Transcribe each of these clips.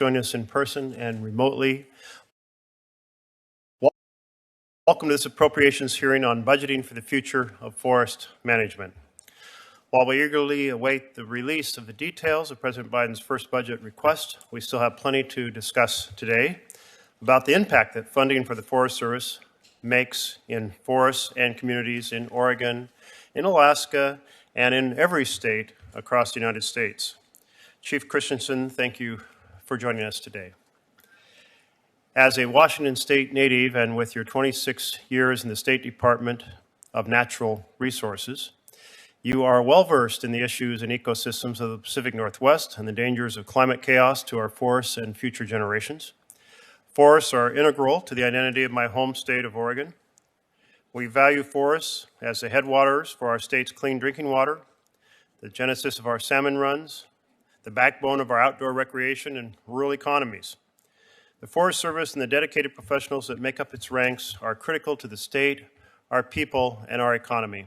join us in person and remotely. Welcome to this appropriations hearing on budgeting for the future of forest management. While we eagerly await the release of the details of President Biden's first budget request, we still have plenty to discuss today about the impact that funding for the Forest Service makes in forests and communities in Oregon, in Alaska, and in every state across the United States. Chief Christiansen, thank you for joining us today. As a Washington State native and with your 26 years in the State Department of Natural Resources, you are well-versed in the issues and ecosystems of the Pacific Northwest and the dangers of climate chaos to our forests and future generations. Forests are integral to the identity of my home state of Oregon. We value forests as the headwaters for our state's clean drinking water, the genesis of our salmon runs, the backbone of our outdoor recreation and rural economies. The Forest Service and the dedicated professionals that make up its ranks are critical to the state, our people, and our economy.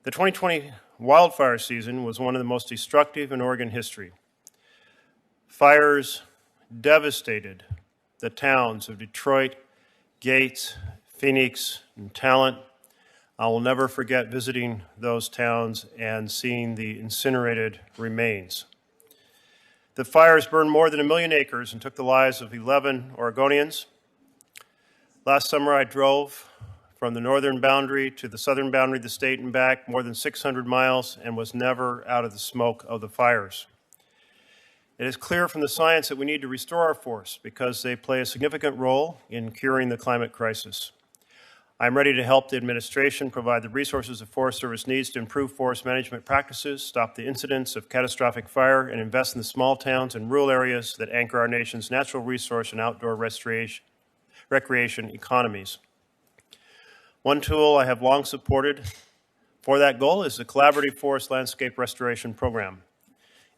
The 2020 wildfire season was one of the most destructive in Oregon history. Fires devastated the towns of Detroit, Gates, Phoenix, and Talent. I will never forget visiting those towns and seeing the incinerated remains. The fires burned more than 1 million acres and took the lives of 11 Oregonians. Last summer, I drove from the northern boundary to the southern boundary of the state and back more than 600 miles and was never out of the smoke of the fires. It is clear from the science that we need to restore our forests because they play a significant role in curing the climate crisis. I'm ready to help the administration provide the resources the Forest Service needs to improve forest management practices, stop the incidents of catastrophic fire, and invest in the small towns and rural areas that anchor our nation's natural resource and outdoor recreation economies. One tool I have long supported for that goal is the Collaborative Forest Landscape Restoration Program.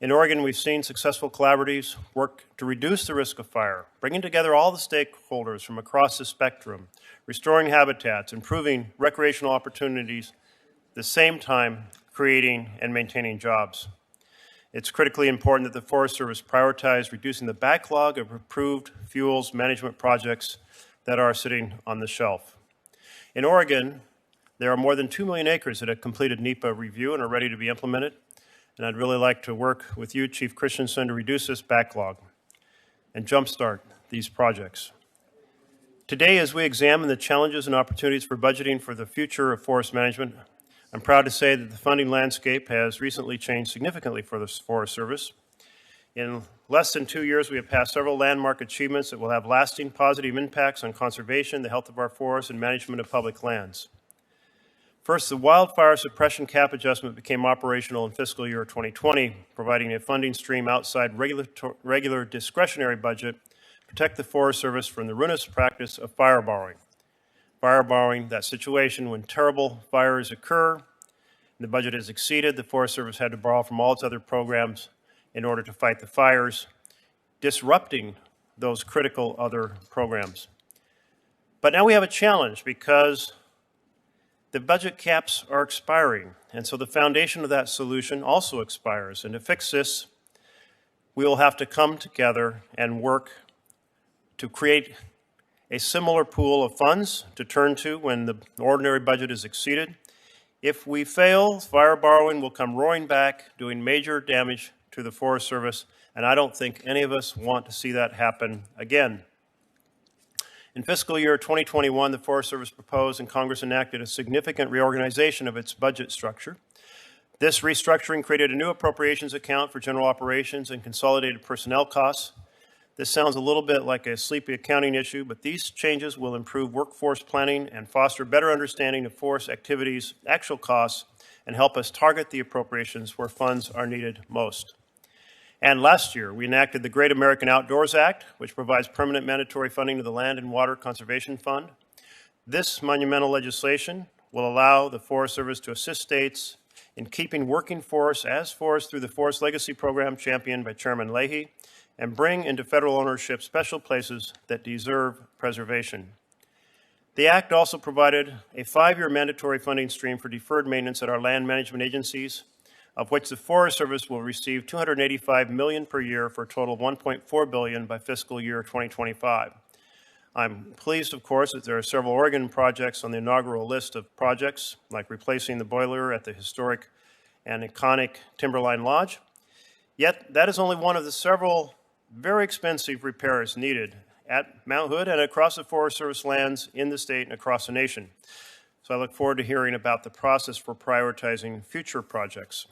In Oregon, we've seen successful collaboratives work to reduce the risk of fire, bringing together all the stakeholders from across the spectrum, restoring habitats, improving recreational opportunities, at the same time creating and maintaining jobs. It's critically important that the Forest Service prioritize reducing the backlog of approved fuels management projects that are sitting on the shelf. In Oregon, there are more than 2 million acres that have completed NEPA review and are ready to be implemented. And I'd really like to work with you, Chief Christiansen, to reduce this backlog and jumpstart these projects. Today, as we examine the challenges and opportunities for budgeting for the future of forest management, I'm proud to say that the funding landscape has recently changed significantly for the Forest Service. In less than 2 years, we have passed several landmark achievements that will have lasting positive impacts on conservation, the health of our forests, and management of public lands. First, the wildfire suppression cap adjustment became operational in fiscal year 2020, providing a funding stream outside regular discretionary budget to protect the Forest Service from the ruinous practice of fire borrowing. Fire borrowing, that situation when terrible fires occur, and the budget is exceeded, the Forest Service had to borrow from all its other programs in order to fight the fires, disrupting those critical other programs. But now we have a challenge because the budget caps are expiring, and so the foundation of that solution also expires. And to fix this, we will have to come together and work to create a similar pool of funds to turn to when the ordinary budget is exceeded. If we fail, fire borrowing will come roaring back, doing major damage to the Forest Service, and I don't think any of us want to see that happen again. In fiscal year 2021, the Forest Service proposed and Congress enacted a significant reorganization of its budget structure. This restructuring created a new appropriations account for general operations and consolidated personnel costs. This sounds a little bit like a sleepy accounting issue, but these changes will improve workforce planning and foster better understanding of forest activities' actual costs and help us target the appropriations where funds are needed most. And last year, we enacted the Great American Outdoors Act, which provides permanent mandatory funding to the Land and Water Conservation Fund. This monumental legislation will allow the Forest Service to assist states in keeping working forests as forests through the Forest Legacy Program championed by Chairman Leahy and bring into federal ownership special places that deserve preservation. The Act also provided a 5-year mandatory funding stream for deferred maintenance at our land management agencies, of which the Forest Service will receive $285 million per year for a total of $1.4 billion by fiscal year 2025. I'm pleased, of course, that there are several Oregon projects on the inaugural list of projects, like replacing the boiler at the historic and iconic Timberline Lodge. Yet, that is only one of the several very expensive repairs needed at Mount Hood and across the Forest Service lands in the state and across the nation. So I look forward to hearing about the process for prioritizing future projects.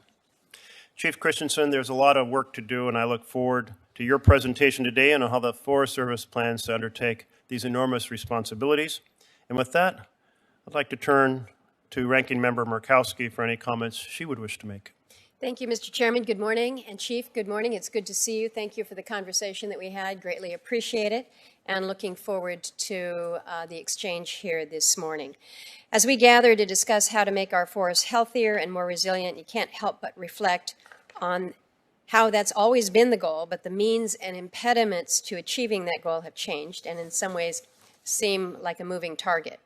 Chief Christiansen, there's a lot of work to do, and I look forward to your presentation today on how the Forest Service plans to undertake these enormous responsibilities. And with that, I'd like to turn to Ranking Member Murkowski for any comments she would wish to make. Thank you, Mr. Chairman. Good morning. And Chief, good morning. It's good to see you. Thank you for the conversation that we had. Greatly appreciate it. And looking forward to the exchange here this morning. As we gather to discuss how to make our forests healthier and more resilient, you can't help but reflect on how that's always been the goal, but the means and impediments to achieving that goal have changed and in some ways seem like a moving target.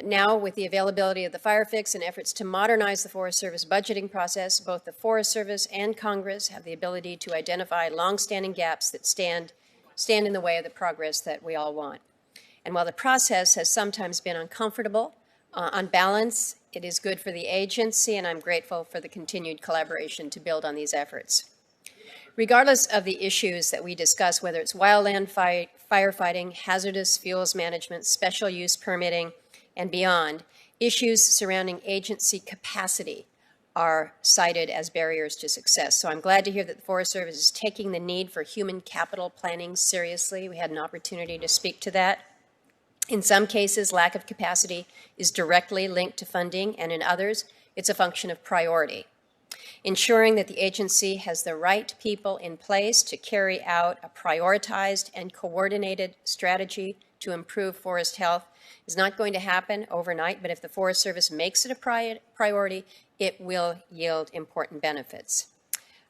Now, with the availability of the fire fix and efforts to modernize the Forest Service budgeting process, both the Forest Service and Congress have the ability to identify long-standing gaps that stand in the way of the progress that we all want. And while the process has sometimes been uncomfortable, on balance, it is good for the agency, and I'm grateful for the continued collaboration to build on these efforts. Regardless of the issues that we discuss, whether it's wildland firefighting, hazardous fuels management, special use permitting, and beyond, issues surrounding agency capacity are cited as barriers to success. So I'm glad to hear that the Forest Service is taking the need for human capital planning seriously. We had an opportunity to speak to that. In some cases, lack of capacity is directly linked to funding, and in others, it's a function of priority. Ensuring that the agency has the right people in place to carry out a prioritized and coordinated strategy to improve forest health is not going to happen overnight, but if the Forest Service makes it a priority, it will yield important benefits.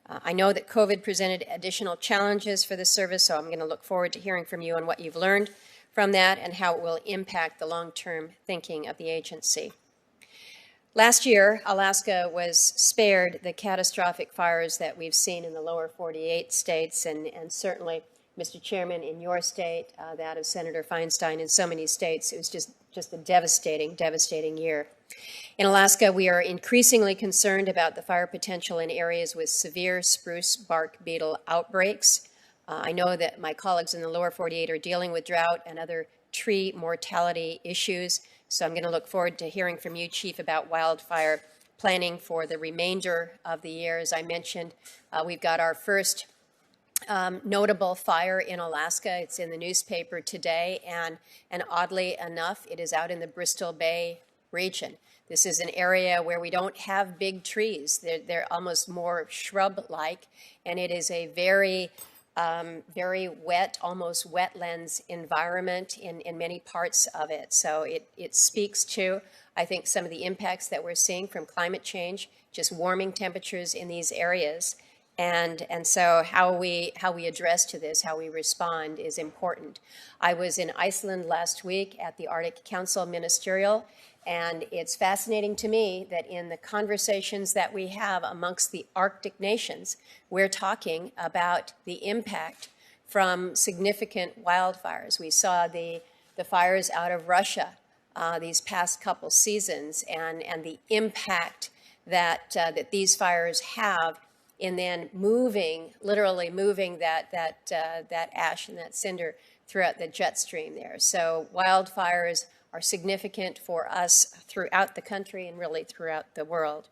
I know that COVID presented additional challenges for the service, so I'm going to look forward to hearing from you on what you've learned from that and how it will impact the long-term thinking of the agency. Last year, Alaska was spared the catastrophic fires that we've seen in the lower 48 states, and certainly, Mr. Chairman, in your state, that of Senator Feinstein, in so many states, it was just a devastating year. In Alaska, we are increasingly concerned about the fire potential in areas with severe spruce bark beetle outbreaks. I know that my colleagues in the lower 48 are dealing with drought and other tree mortality issues, so I'm going to look forward to hearing from you, Chief, about wildfire planning for the remainder of the year. As I mentioned, we've got our first notable fire in Alaska. It's in the newspaper today, and oddly enough, it is out in the Bristol Bay region. This is an area where we don't have big trees. They're almost more shrub-like, and it is a very wet, almost wetlands environment in many parts of it. So it speaks to, I think, some of the impacts that we're seeing from climate change, just warming temperatures in these areas. And so how we address to this, how we respond is important. I was in Iceland last week at the Arctic Council Ministerial, and it's fascinating to me that in the conversations that we have amongst the Arctic nations, we're talking about the impact from significant wildfires. We saw the fires out of Russia these past couple seasons, and the impact that these fires have in then literally moving that ash and that cinder throughout the jet stream there. So wildfires are significant for us throughout the country and really throughout the world.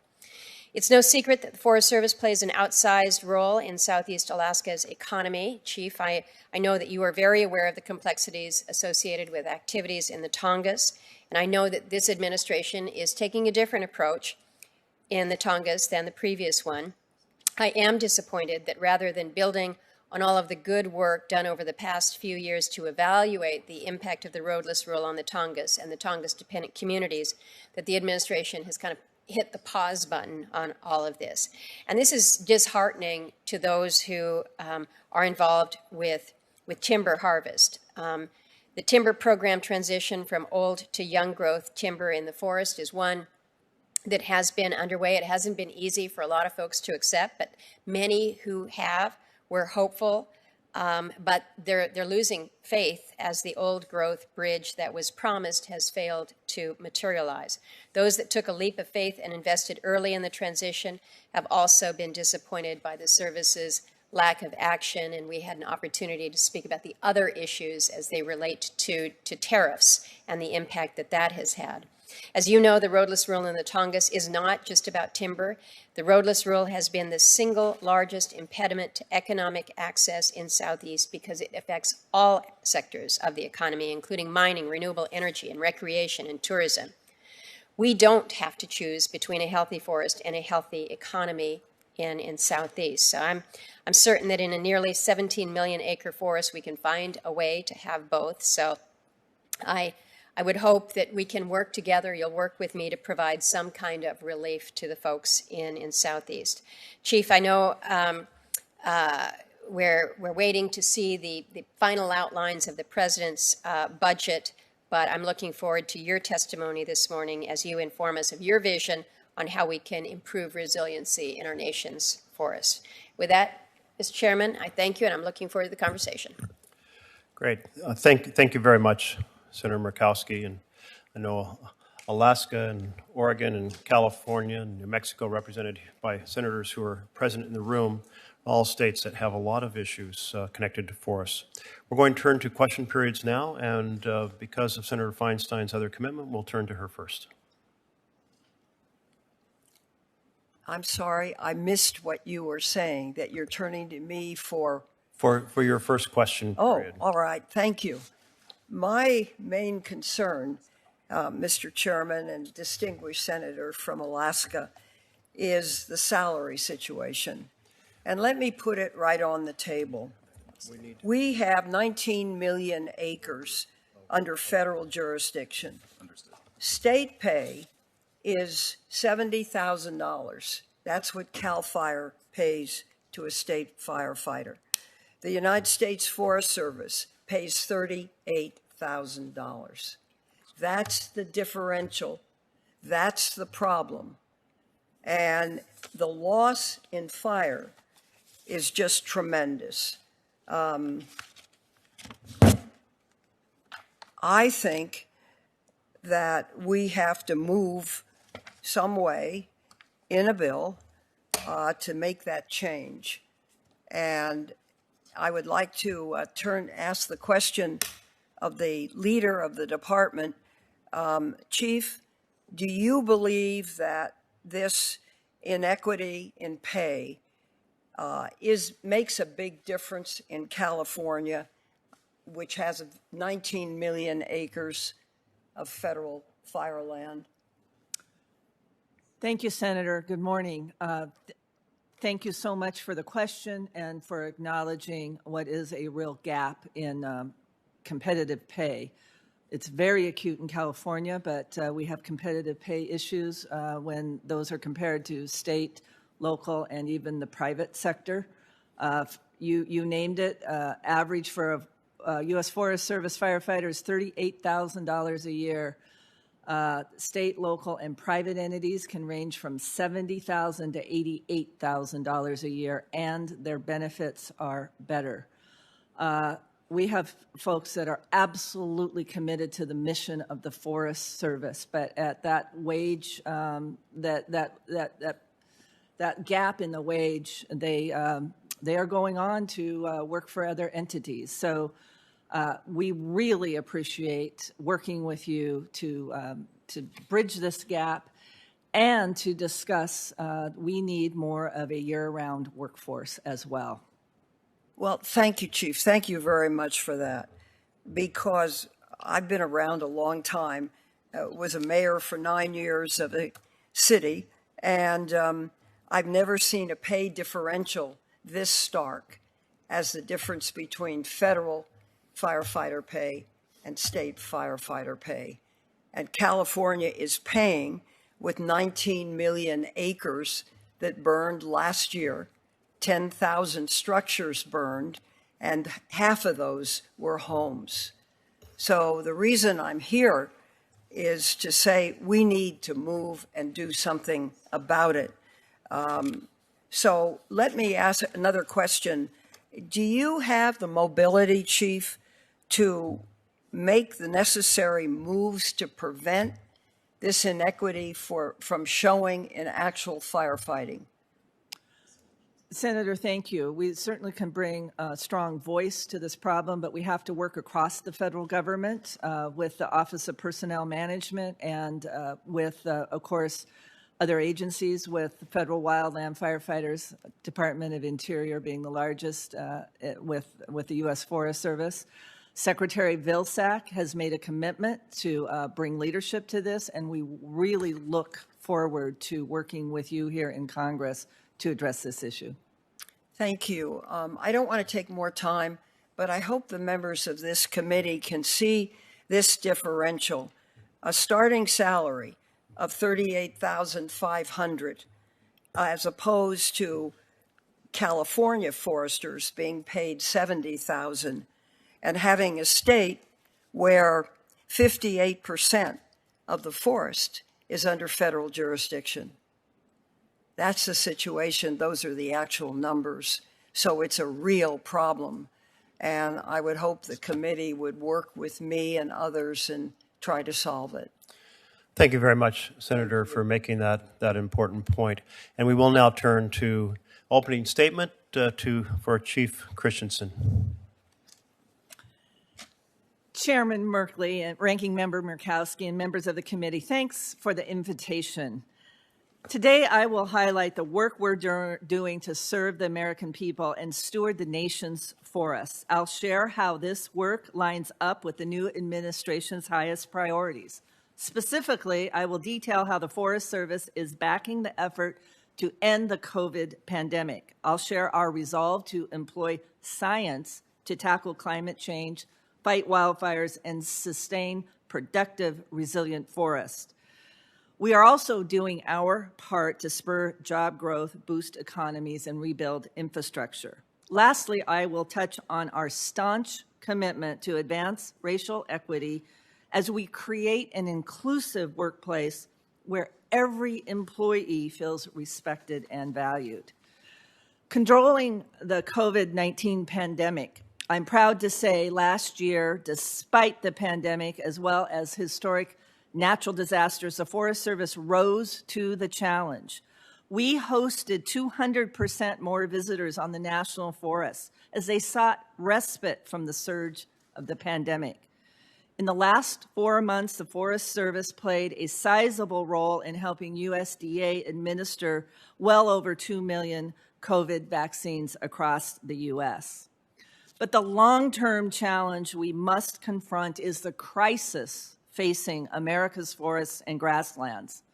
It's no secret that the Forest Service plays an outsized role in Southeast Alaska's economy. Chief, I know that you are very aware of the complexities associated with activities in the Tongas, and I know that this administration is taking a different approach in the Tongas than the previous one. I am disappointed that rather than building on all of the good work done over the past few years to evaluate the impact of the roadless rule on the Tongas and the Tongas-dependent communities, that the administration has kind of hit the pause button on all of this. And this is disheartening to those who are involved with timber harvest. The timber program transition from old to young growth timber in the forest is one that has been underway. It hasn't been easy for a lot of folks to accept, but many who have were hopeful. But they're losing faith as the old growth bridge that was promised has failed to materialize. Those that took a leap of faith and invested early in the transition have also been disappointed by the service's lack of action, and we had an opportunity to speak about the other issues as they relate to tariffs and the impact that that has had. As you know, the roadless rule in the Tongas is not just about timber. The roadless rule has been the single largest impediment to economic access in Southeast because it affects all sectors of the economy, including mining, renewable energy, and recreation and tourism. We don't have to choose between a healthy forest and a healthy economy in Southeast. So I'm certain that in a nearly 17 million acre forest, we can find a way to have both. So I would hope that we can work together. You'll work with me to provide some kind of relief to the folks in Southeast. Chief, I know we're waiting to see the final outlines of the President's budget, but I'm looking forward to your testimony this morning as you inform us of your vision on how we can improve resiliency in our nation's forests. With that, Mr. Chairman, I thank you, and I'm looking forward to the conversation. Great. Thank you very much, Senator Murkowski. And I know Alaska and Oregon and California and New Mexico, represented by senators who are present in the room, all states that have a lot of issues connected to forests. We're going to turn to question periods now, and because of Senator Feinstein's other commitment, we'll turn to her first. I'm sorry, I missed what you were saying, that you're turning to me for your first question period. Oh, all right, thank you. My main concern, Mr. Chairman and distinguished senator from Alaska, is the salary situation. And let me put it right on the table. We have 19 million acres under federal jurisdiction. State pay is $70,000. That's what CAL FIRE pays to a state firefighter. The United States Forest Service pays $38,000. That's the differential. That's the problem. And the loss in fire is just tremendous. I think that we have to move some way in a bill to make that change. And I would like to ask the question of the leader of the department. Chief, do you believe that this inequity in pay makes a big difference in California, which has 19 million acres of federal fire land? Thank you, Senator. Good morning. Thank you so much for the question and for acknowledging what is a real gap in competitive pay. It's very acute in California, but we have competitive pay issues when those are compared to state, local, and even the private sector. You named it. Average for a U.S. Forest Service firefighter is $38,000 a year. State, local, and private entities can range from $70,000 to $88,000 a year, and their benefits are better. We have folks that are absolutely committed to the mission of the Forest Service, but at that wage, that gap in the wage, they are going on to work for other entities. So we really appreciate working with you to bridge this gap and to discuss we need more of a year-round workforce as well. Well, thank you, Chief. Thank you very much for that, because I've been around a long time, was a mayor for 9 years of a city, and I've never seen a pay differential this stark as the difference between federal firefighter pay and state firefighter pay. And California is paying, with 19 million acres that burned last year, 10,000 structures burned, and half of those were homes. So the reason I'm here is to say we need to move and do something about it. So let me ask another question. Do you have the mobility, Chief, to make the necessary moves to prevent this inequity from showing in actual firefighting? Senator, thank you. We certainly can bring a strong voice to this problem, but we have to work across the federal government with the Office of Personnel Management and with, of course, other agencies, with the Federal Wildland Firefighters, Department of Interior being the largest, with the U.S. Forest Service. Secretary Vilsack has made a commitment to bring leadership to this, and we really look forward to working with you here in Congress to address this issue. Thank you. I don't want to take more time, but I hope the members of this committee can see this differential. A starting salary of $38,500 as opposed to California foresters being paid $70,000 and having a state where 58% of the forest is under federal jurisdiction. That's the situation. Those are the actual numbers. So it's a real problem. And I would hope the committee would work with me and others and try to solve it. Thank you very much, Senator, for making that important point. And we will now turn to opening statement for Chief Christiansen. Chairman Merkley and Ranking Member Murkowski and members of the committee, thanks for the invitation. Today, I will highlight the work we're doing to serve the American people and steward the nation's forests. I'll share how this work lines up with the new administration's highest priorities. Specifically, I will detail how the Forest Service is backing the effort to end the COVID pandemic. I'll share our resolve to employ science to tackle climate change, fight wildfires, and sustain productive, resilient forests. We are also doing our part to spur job growth, boost economies, and rebuild infrastructure. Lastly, I will touch on our staunch commitment to advance racial equity as we create an inclusive workplace where every employee feels respected and valued. Controlling the COVID-19 pandemic, I'm proud to say last year, despite the pandemic as well as historic natural disasters, the Forest Service rose to the challenge. We hosted 200% more visitors on the national forests as they sought respite from the surge of the pandemic. In the last 4 months, the Forest Service played a sizable role in helping USDA administer well over 2 million COVID vaccines across the U.S. But the long-term challenge we must confront is the crisis facing America's forests and grasslands.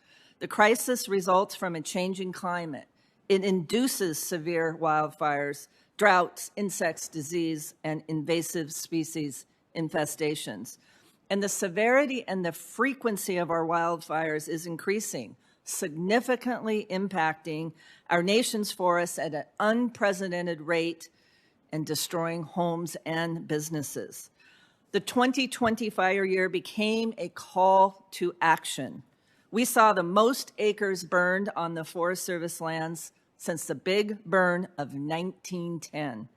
The crisis results from a changing climate. It induces severe wildfires, droughts, insects, disease, and invasive species infestations. And the severity and the frequency of our wildfires is increasing, significantly impacting our nation's forests at an unprecedented rate and destroying homes and businesses. The 2020 fire year became a call to action. We saw the most acres burned on the Forest Service lands since the Big Burn of 1910.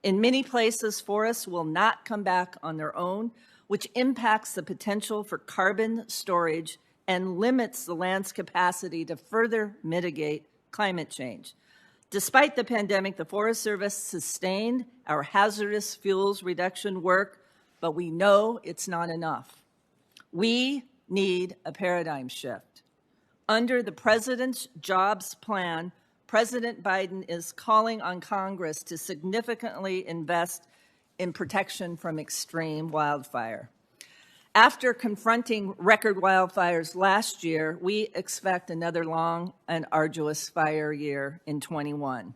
In many places, forests will not come back on their own, which impacts the potential for carbon storage and limits the land's capacity to further mitigate climate change. Despite the pandemic, the Forest Service sustained our hazardous fuels reduction work, but we know it's not enough. We need a paradigm shift. Under the President's Jobs Plan, President Biden is calling on Congress to significantly invest in protection from extreme wildfire. After confronting record wildfires last year, we expect another long and arduous fire year in 21.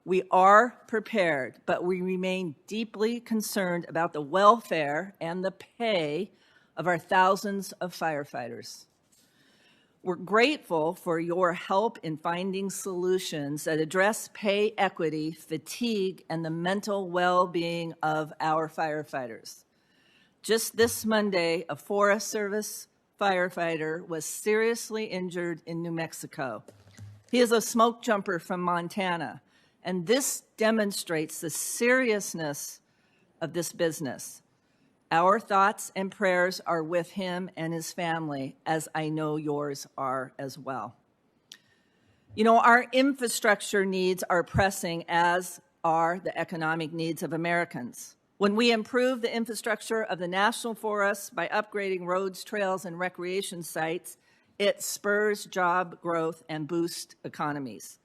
We are prepared, but we remain deeply concerned about the welfare and the pay of our thousands of firefighters. We're grateful for your help in finding solutions that address pay equity, fatigue, and the mental well-being of our firefighters. Just this Monday, a Forest Service firefighter was seriously injured in New Mexico. He is a smoke jumper from Montana, and this demonstrates the seriousness of this business. Our thoughts and prayers are with him and his family, as I know yours are as well. You know, our infrastructure needs are pressing, as are the economic needs of Americans. When we improve the infrastructure of the national forests by upgrading roads, trails, and recreation sites, it spurs job growth and boosts economies.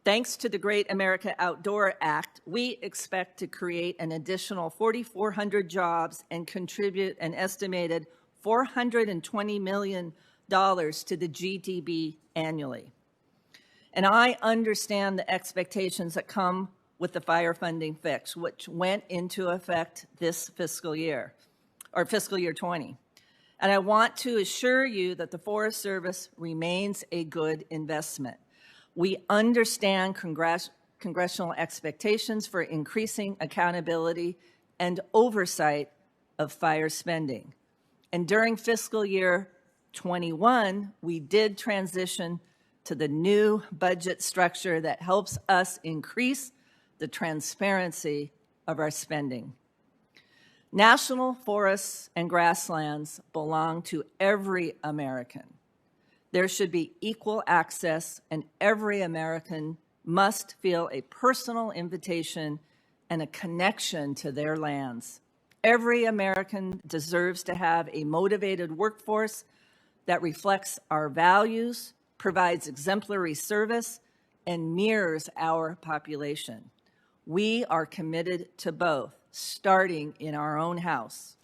Thanks to the Great America Outdoor Act, we expect to create an additional 4,400 jobs and contribute an estimated $420 million to the GDP annually. And I understand the expectations that come with the fire funding fix, which went into effect this fiscal year, or fiscal year 20. And I want to assure you that the Forest Service remains a good investment. We understand congressional expectations for increasing accountability and oversight of fire spending. And during fiscal year 21, we did transition to the new budget structure that helps us increase the transparency of our spending. National forests and grasslands belong to every American. There should be equal access, and every American must feel a personal invitation and a connection to their lands. Every American deserves to have a motivated workforce that reflects our values, provides exemplary service, and mirrors our population. We are committed to both, starting in our own house.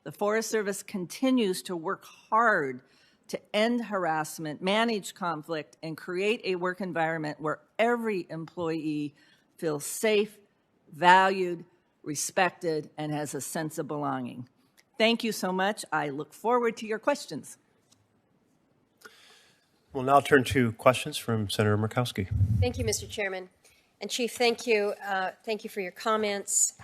The Forest Service continues to work hard to end harassment, manage conflict, and create a work environment where every employee feels safe, valued, respected, and has a sense of belonging. Thank you so much. I look forward to your questions. We'll now turn to questions from Senator Murkowski. Thank you, Mr. Chairman. And Chief, thank you. Thank you for your comments.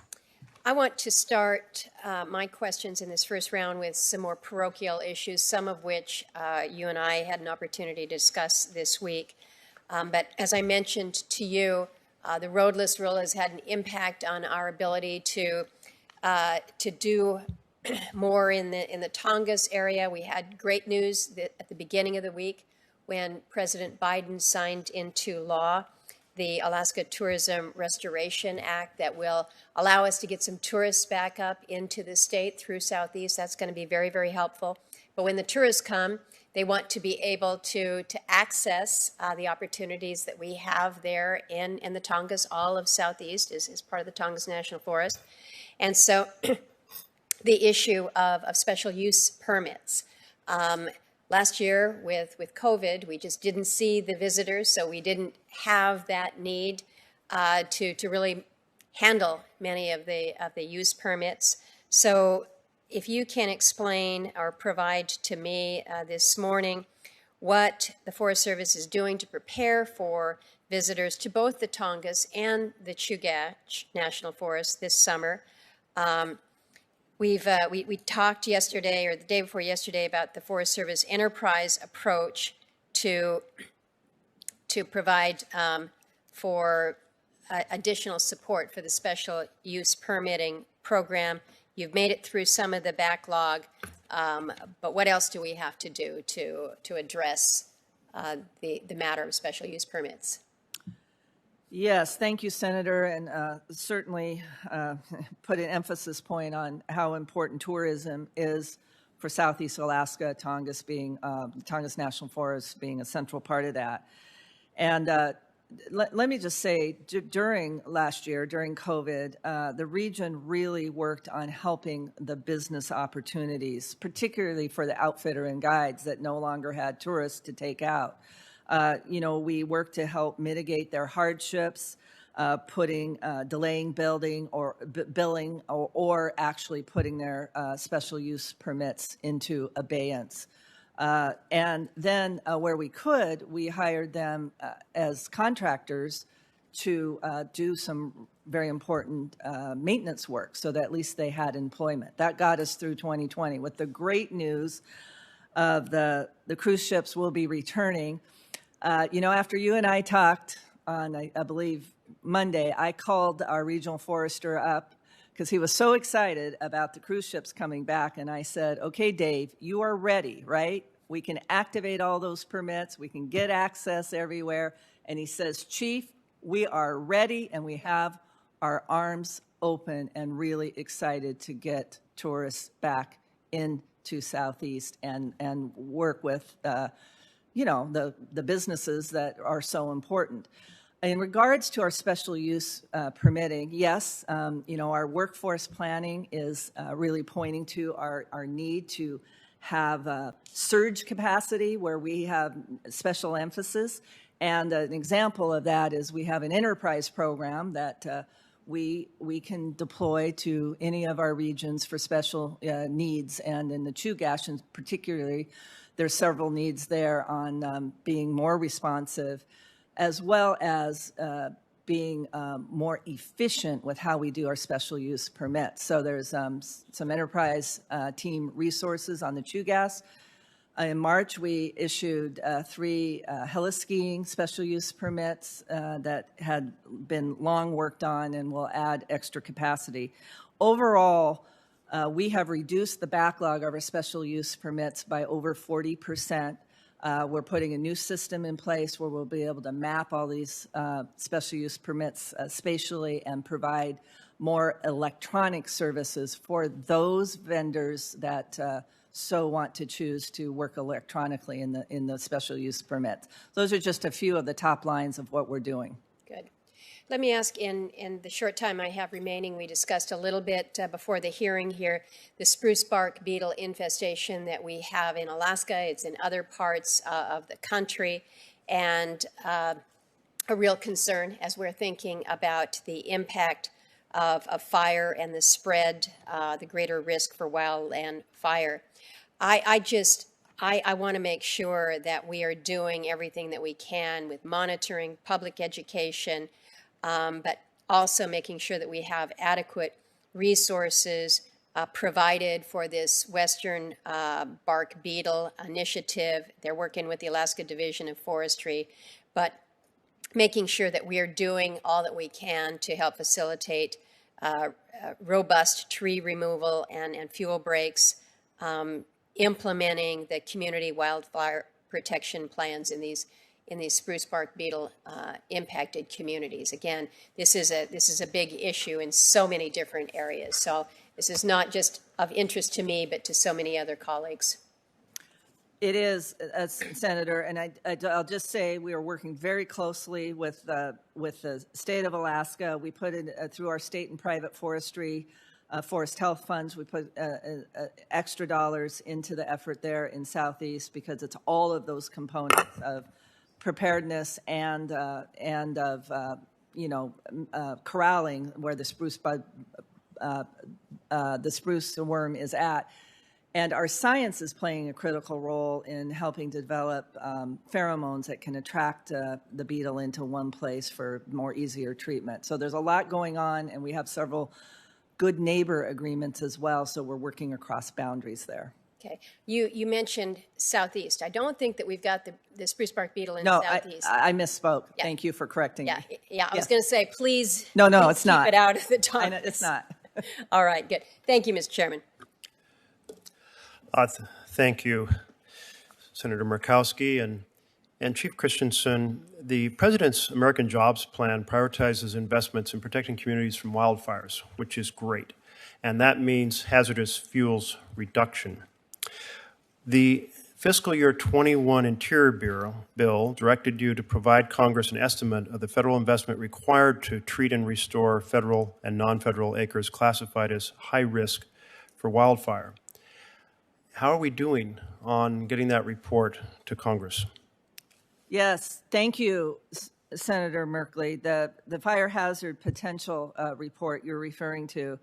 I want to start my questions in this first round with some more parochial issues, some of which you and I had an opportunity to discuss this week. But as I mentioned to you, the roadless rule has had an impact on our ability to do more in the Tongas area. We had great news at the beginning of the week when President Biden signed into law the Alaska Tourism Restoration Act that will allow us to get some tourists back up into the state through Southeast. That's going to be very, very helpful. But when the tourists come, they want to be able to access the opportunities that we have there in the Tongas. All of Southeast is part of the Tongas National Forest. And so the issue of special use permits. Last year with COVID, we just didn't see the visitors, so we didn't have that need to really handle many of the use permits. So if you can explain or provide to me this morning what the Forest Service is doing to prepare for visitors to both the Tongas and the Chugach National Forest this summer. We talked yesterday or the day before yesterday about the Forest Service enterprise approach to provide for additional support for the special use permitting program. You've made it through some of the backlog, but what else do we have to do to address the matter of special use permits? Yes, thank you, Senator, and certainly put an emphasis point on how important tourism is for Southeast Alaska, Tongas National Forest being a central part of that. And let me just say, during last year, during COVID, the region really worked on helping the business opportunities, particularly for the outfitter and guides that no longer had tourists to take out. We worked to help mitigate their hardships, delaying billing or actually putting their special use permits into abeyance. And then where we could, we hired them as contractors to do some very important maintenance work so that at least they had employment. That got us through 2020 with the great news of the cruise ships will be returning. After you and I talked on, I believe, Monday, I called our regional forester up because he was so excited about the cruise ships coming back. And I said, okay, Dave, you are ready, right? We can activate all those permits. We can get access everywhere. And he says, Chief, we are ready and we have our arms open and really excited to get tourists back into Southeast and work with, the businesses that are so important. In regards to our special use permitting, yes, our workforce planning is really pointing to our need to have surge capacity where we have special emphasis. And an example of that is we have an enterprise program that we can deploy to any of our regions for special needs. And in the Chugach, and particularly, there's several needs there on being more responsive, as well as being more efficient with how we do our special use permits. So there's some enterprise team resources on the Chugach. In March, we issued 3 Heli-Skiing special use permits that had been long worked on and will add extra capacity. Overall, we have reduced the backlog of our special use permits by over 40%. We're putting a new system in place where we'll be able to map all these special use permits spatially and provide more electronic services for those vendors that so want to choose to work electronically in the special use permits. Those are just a few of the top lines of what we're doing. Good. Let me ask, in the short time I have remaining, we discussed a little bit before the hearing here, the spruce bark beetle infestation that we have in Alaska. It's in other parts of the country, and a real concern as we're thinking about the impact of fire and the spread, the greater risk for wildland fire. I want to make sure that we are doing everything that we can with monitoring, public education, but also making sure that we have adequate resources provided for this Western bark beetle initiative. They're working with the Alaska Division of Forestry, but making sure that we are doing all that we can to help facilitate robust tree removal and fuel breaks, implementing the community wildfire protection plans in these spruce bark beetle impacted communities. Again, this is a big issue in so many different areas. So this is not just of interest to me, but to so many other colleagues. It is, Senator, and I'll just say we are working very closely with the state of Alaska. We put in through our state and private forestry, forest health funds, we put extra dollars into the effort there in Southeast because it's all of those components of preparedness and of corralling where the spruce worm is at. And our science is playing a critical role in helping develop pheromones that can attract the beetle into one place for more easier treatment. So there's a lot going on, and we have several good neighbor agreements as well, so we're working across boundaries there. Okay. You mentioned Southeast. I don't think that we've got the spruce bark beetle in Southeast. No, I misspoke. Yeah. Thank you for correcting me. Yeah. I was going to say, please. No, please it's not. Keep it out of the Tongas. It's not. All right, good. Thank you, Mr. Chairman. Thank you, Senator Murkowski and Chief Christiansen. The President's American Jobs Plan prioritizes investments in protecting communities from wildfires, which is great, and that means hazardous fuels reduction. The Fiscal Year 21 Interior Bill directed you to provide Congress an estimate of the federal investment required to treat and restore federal and non-federal acres classified as high risk for wildfire. How are we doing on getting that report to Congress? Yes, thank you, Senator Merkley. The fire hazard potential report you're referring to,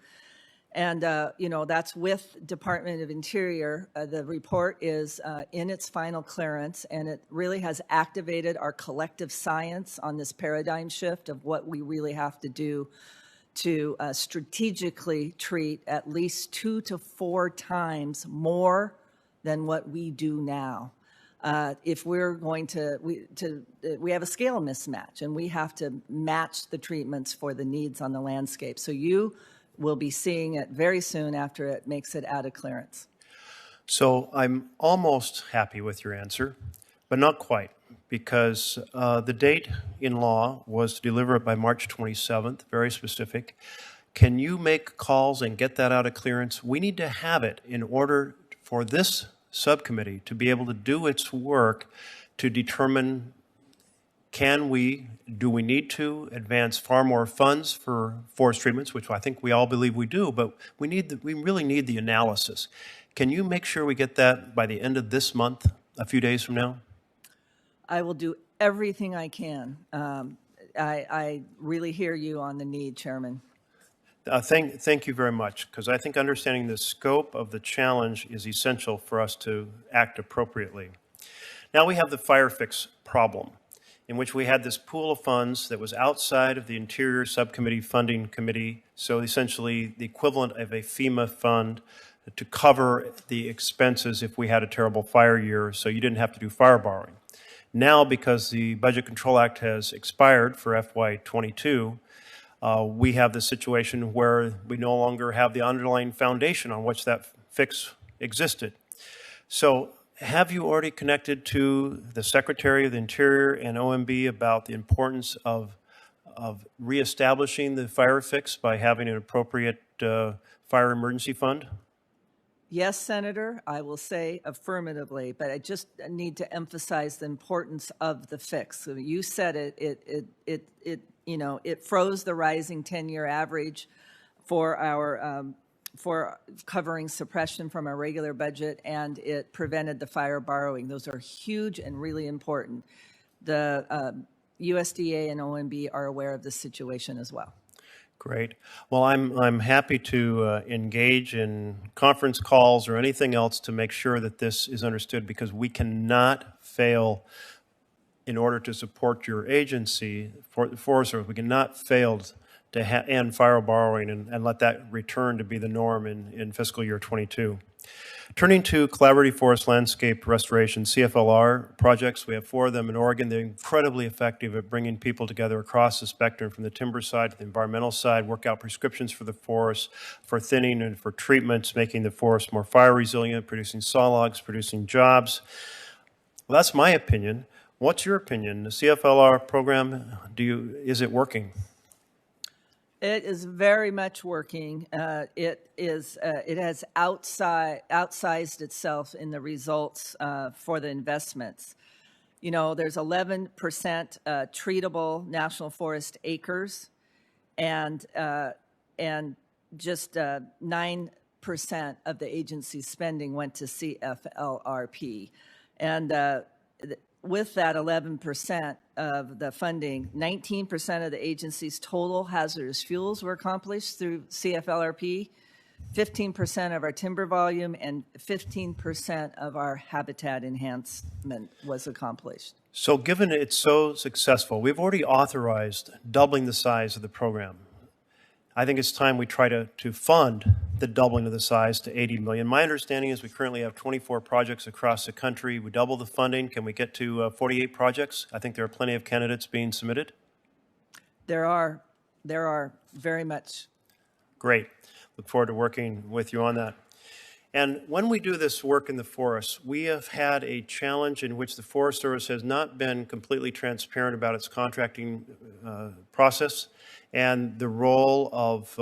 and that's with Department of Interior. The report is in its final clearance, and it really has activated our collective science on this paradigm shift of what we really have to do to strategically treat at least 2 to 4 times more than what we do now. If we're going to, we have a scale mismatch, and we have to match the treatments for the needs on the landscape. So you will be seeing it very soon after it makes it out of clearance. So I'm almost happy with your answer, but not quite, because the date in law was to deliver it by March 27th, very specific. Can you make calls and get that out of clearance? We need to have it in order for this subcommittee to be able to do its work to determine, do we need to advance far more funds for forest treatments, which I think we all believe we do, but we really need the analysis. Can you make sure we get that by the end of this month, a few days from now? I will do everything I can. I really hear you on the need, Chairman. Thank you very much, because I think understanding the scope of the challenge is essential for us to act appropriately. Now we have the fire fix problem, in which we had this pool of funds that was outside of the Interior Subcommittee Funding Committee, so essentially the equivalent of a FEMA fund to cover the expenses if we had a terrible fire year, so you didn't have to do fire borrowing. Now, because the Budget Control Act has expired for FY22, we have the situation where we no longer have the underlying foundation on which that fix existed. So have you already connected to the Secretary of the Interior and OMB about the importance of reestablishing the fire fix by having an appropriate fire emergency fund? Yes, Senator, I will say affirmatively, but I just need to emphasize the importance of the fix. So you said it froze the rising 10-year average for our for covering suppression from our regular budget, and it prevented the fire borrowing. Those are huge and really important. The USDA and OMB are aware of this situation as well. Great. Well, I'm happy to engage in conference calls or anything else to make sure that this is understood, because we cannot fail in order to support your agency, for the Forest Service. We cannot fail to end fire borrowing and let that return to be the norm in fiscal year 22. Turning to collaborative forest landscape restoration, CFLR projects, we have 4 of them in Oregon. They're incredibly effective at bringing people together across the spectrum, from the timber side to the environmental side, work out prescriptions for the forest, for thinning and for treatments, making the forest more fire resilient, producing saw logs, producing jobs. Well, that's my opinion. What's your opinion? The CFLR program, is it working? It is very much working. It has outsized itself in the results for the investments. You know, there's 11% treatable national forest acres, and just 9% of the agency's spending went to CFLRP, and with that 11% of the funding, 19% of the agency's total hazardous fuels were accomplished through CFLRP, 15% of our timber volume, and 15% of our habitat enhancement was accomplished. So given it's so successful, we've already authorized doubling the size of the program. I think it's time we try to fund the doubling of the size to 80 million. My understanding is we currently have 24 projects across the country. We double the funding. Can we get to 48 projects? I think there are plenty of candidates being submitted. There are very much. Great. Look forward to working with you on that. And when we do this work in the forests, we have had a challenge in which the Forest Service has not been completely transparent about its contracting process and the role of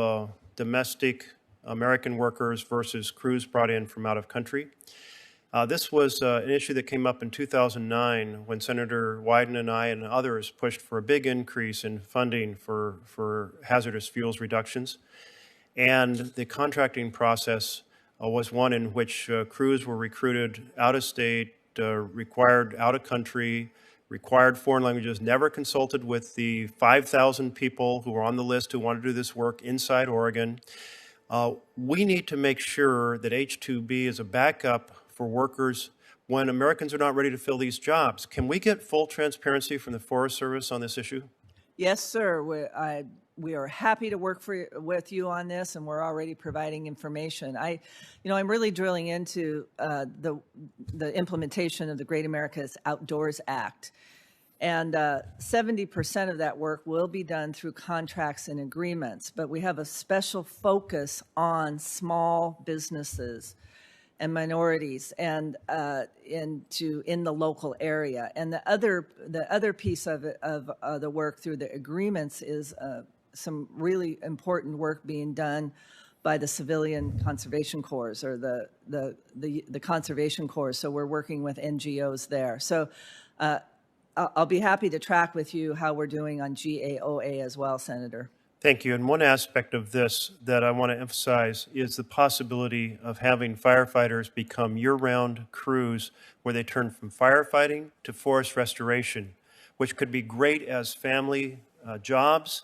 domestic American workers versus crews brought in from out of country. This was an issue that came up in 2009 when Senator Wyden and I and others pushed for a big increase in funding for hazardous fuels reductions. And the contracting process was one in which crews were recruited out of state, required out of country, required foreign languages, never consulted with the 5,000 people who were on the list who wanted to do this work inside Oregon. We need to make sure that H-2B is a backup for workers when Americans are not ready to fill these jobs. Can we get full transparency from the Forest Service on this issue? Yes, sir. we are happy to work with you on this, and we're already providing information. I'm really drilling into the implementation of the Great America's Outdoors Act. And 70% of that work will be done through contracts and agreements, but we have a special focus on small businesses and minorities and in the local area. And the other piece of it, of the work through the agreements is some really important work being done by the Civilian Conservation Corps or the Conservation Corps. So we're working with NGOs there. So I'll be happy to track with you how we're doing on GAOA as well, Senator. Thank you. And one aspect of this that I want to emphasize is the possibility of having firefighters become year-round crews where they turn from firefighting to forest restoration, which could be great as family jobs,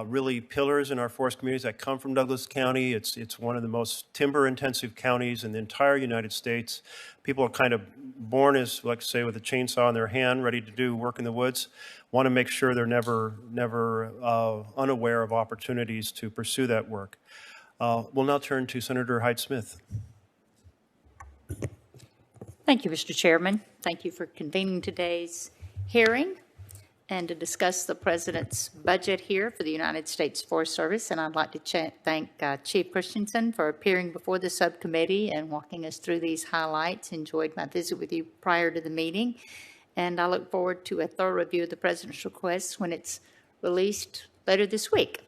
really pillars in our forest communities. I come from Douglas County. It's one of the most timber-intensive counties in the entire United States. People are kind of born as, like I say, with a chainsaw in their hand, ready to do work in the woods. Want to make sure they're never unaware of opportunities to pursue that work. We'll now turn to Senator Hyde-Smith. Thank you, Mr. Chairman. Thank you for convening today's hearing and to discuss the President's budget here for the United States Forest Service. And I'd like to thank Chief Christiansen for appearing before the subcommittee and walking us through these highlights. Enjoyed my visit with you prior to the meeting. And I look forward to a thorough review of the President's request when it's released later this week.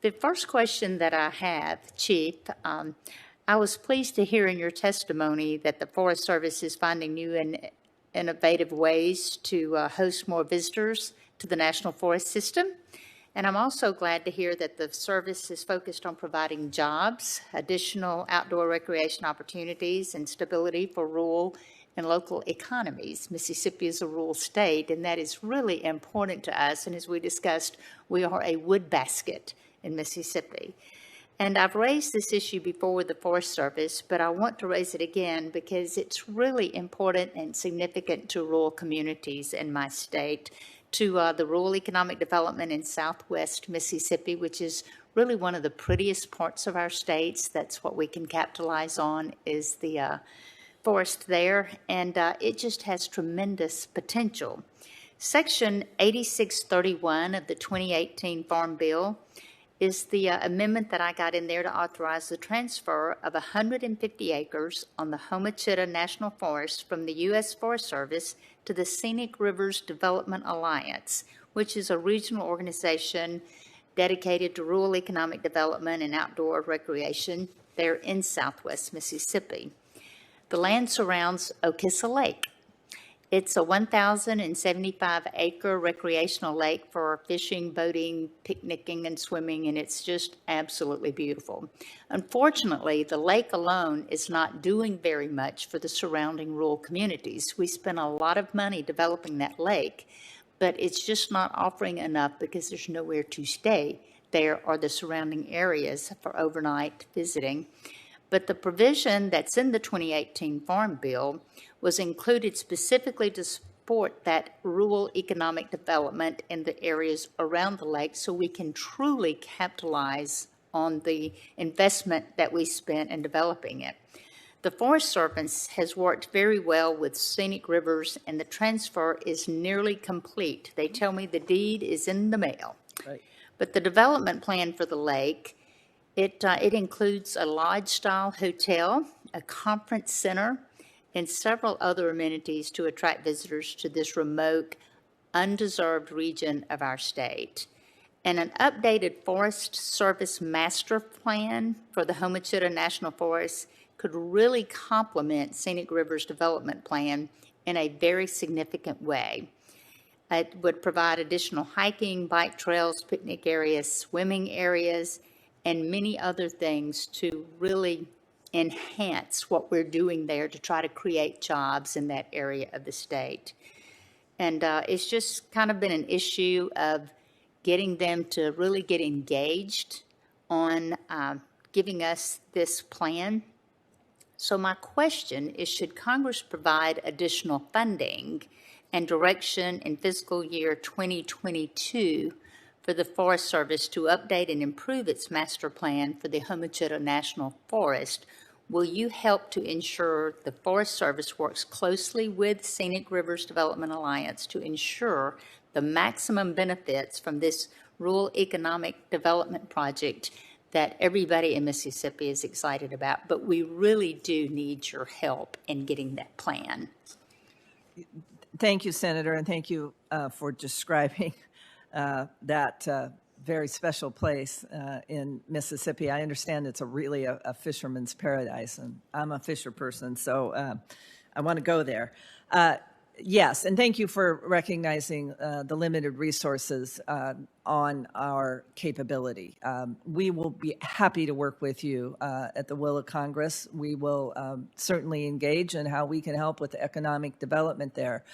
The first question that I have, Chief, I was pleased to hear in your testimony that the Forest Service is finding new and innovative ways to host more visitors to the National Forest System. And I'm also glad to hear that the service is focused on providing jobs, additional outdoor recreation opportunities, and stability for rural and local economies. Mississippi is a rural state, and that is really important to us. And as we discussed, we are a wood basket in Mississippi. And I've raised this issue before with the Forest Service, but I want to raise it again because it's really important and significant to rural communities in my state, to the rural economic development in southwest Mississippi, which is really one of the prettiest parts of our states. That's what we can capitalize on, is the forest there, and it just has tremendous potential. Section 8631 of the 2018 Farm Bill is the amendment that I got in there to authorize the transfer of 150 acres on the Homochitto National Forest from the U.S. Forest Service to the Scenic Rivers Development Alliance, which is a regional organization dedicated to rural economic development and outdoor recreation there in southwest Mississippi. The land surrounds Okissa Lake. It's a 1,075-acre recreational lake for fishing, boating, picnicking, and swimming, and it's just absolutely beautiful. Unfortunately, the lake alone is not doing very much for the surrounding rural communities. We spent a lot of money developing that lake, but it's just not offering enough because there's nowhere to stay there or the surrounding areas for overnight visiting. But the provision that's in the 2018 Farm Bill was included specifically to support that rural economic development in the areas around the lake so we can truly capitalize on the investment that we spent in developing it. The Forest Service has worked very well with Scenic Rivers, and the transfer is nearly complete. They tell me the deed is in the mail. Right. But the development plan for the lake, it includes a lodge-style hotel, a conference center, and several other amenities to attract visitors to this remote, undeserved region of our state. And an updated Forest Service master plan for the Homochitto National Forest could really complement Scenic Rivers Development Plan in a very significant way. It would provide additional hiking, bike trails, picnic areas, swimming areas, and many other things to really enhance what we're doing there to try to create jobs in that area of the state. And it's just kind of been an issue of getting them to really get engaged on giving us this plan. So my question is, should Congress provide additional funding and direction in fiscal year 2022 for the Forest Service to update and improve its master plan for the Homochitto National Forest, will you help to ensure the Forest Service works closely with Scenic Rivers Development Alliance to ensure the maximum benefits from this rural economic development project that everybody in Mississippi is excited about? But we really do need your help in getting that plan. Thank you, Senator, and thank you for describing that very special place in Mississippi. I understand it's really a fisherman's paradise, and I'm a fisher person, so I want to go there. Yes, and thank you for recognizing the limited resources on our capability. We will be happy to work with you at the will of Congress. We will certainly engage in how we can help with the economic development there.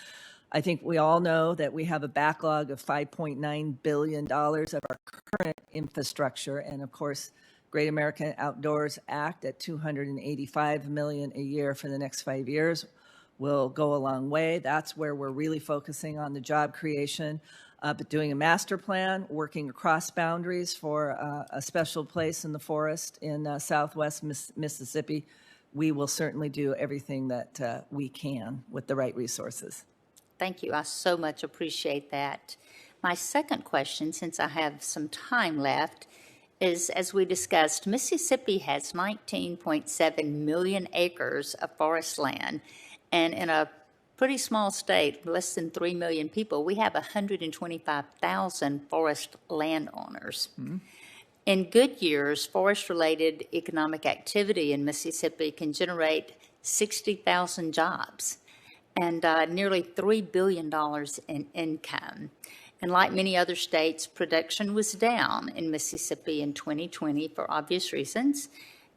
I think we all know that we have a backlog of $5.9 billion of our current infrastructure, and of course, Great American Outdoors Act at $285 million a year for the next 5 years will go a long way. That's where we're really focusing on the job creation, but doing a master plan, working across boundaries for a special place in the forest in southwest Mississippi. We will certainly do everything that we can with the right resources. Thank you. I so much appreciate that. My second question, since I have some time left, is, as we discussed, Mississippi has 19.7 million acres of forest land, and in a pretty small state, less than 3 million people, we have 125,000 forest landowners. Mm-hmm. In good years, forest-related economic activity in Mississippi can generate 60,000 jobs and nearly $3 billion in income. And like many other states, production was down in Mississippi in 2020 for obvious reasons.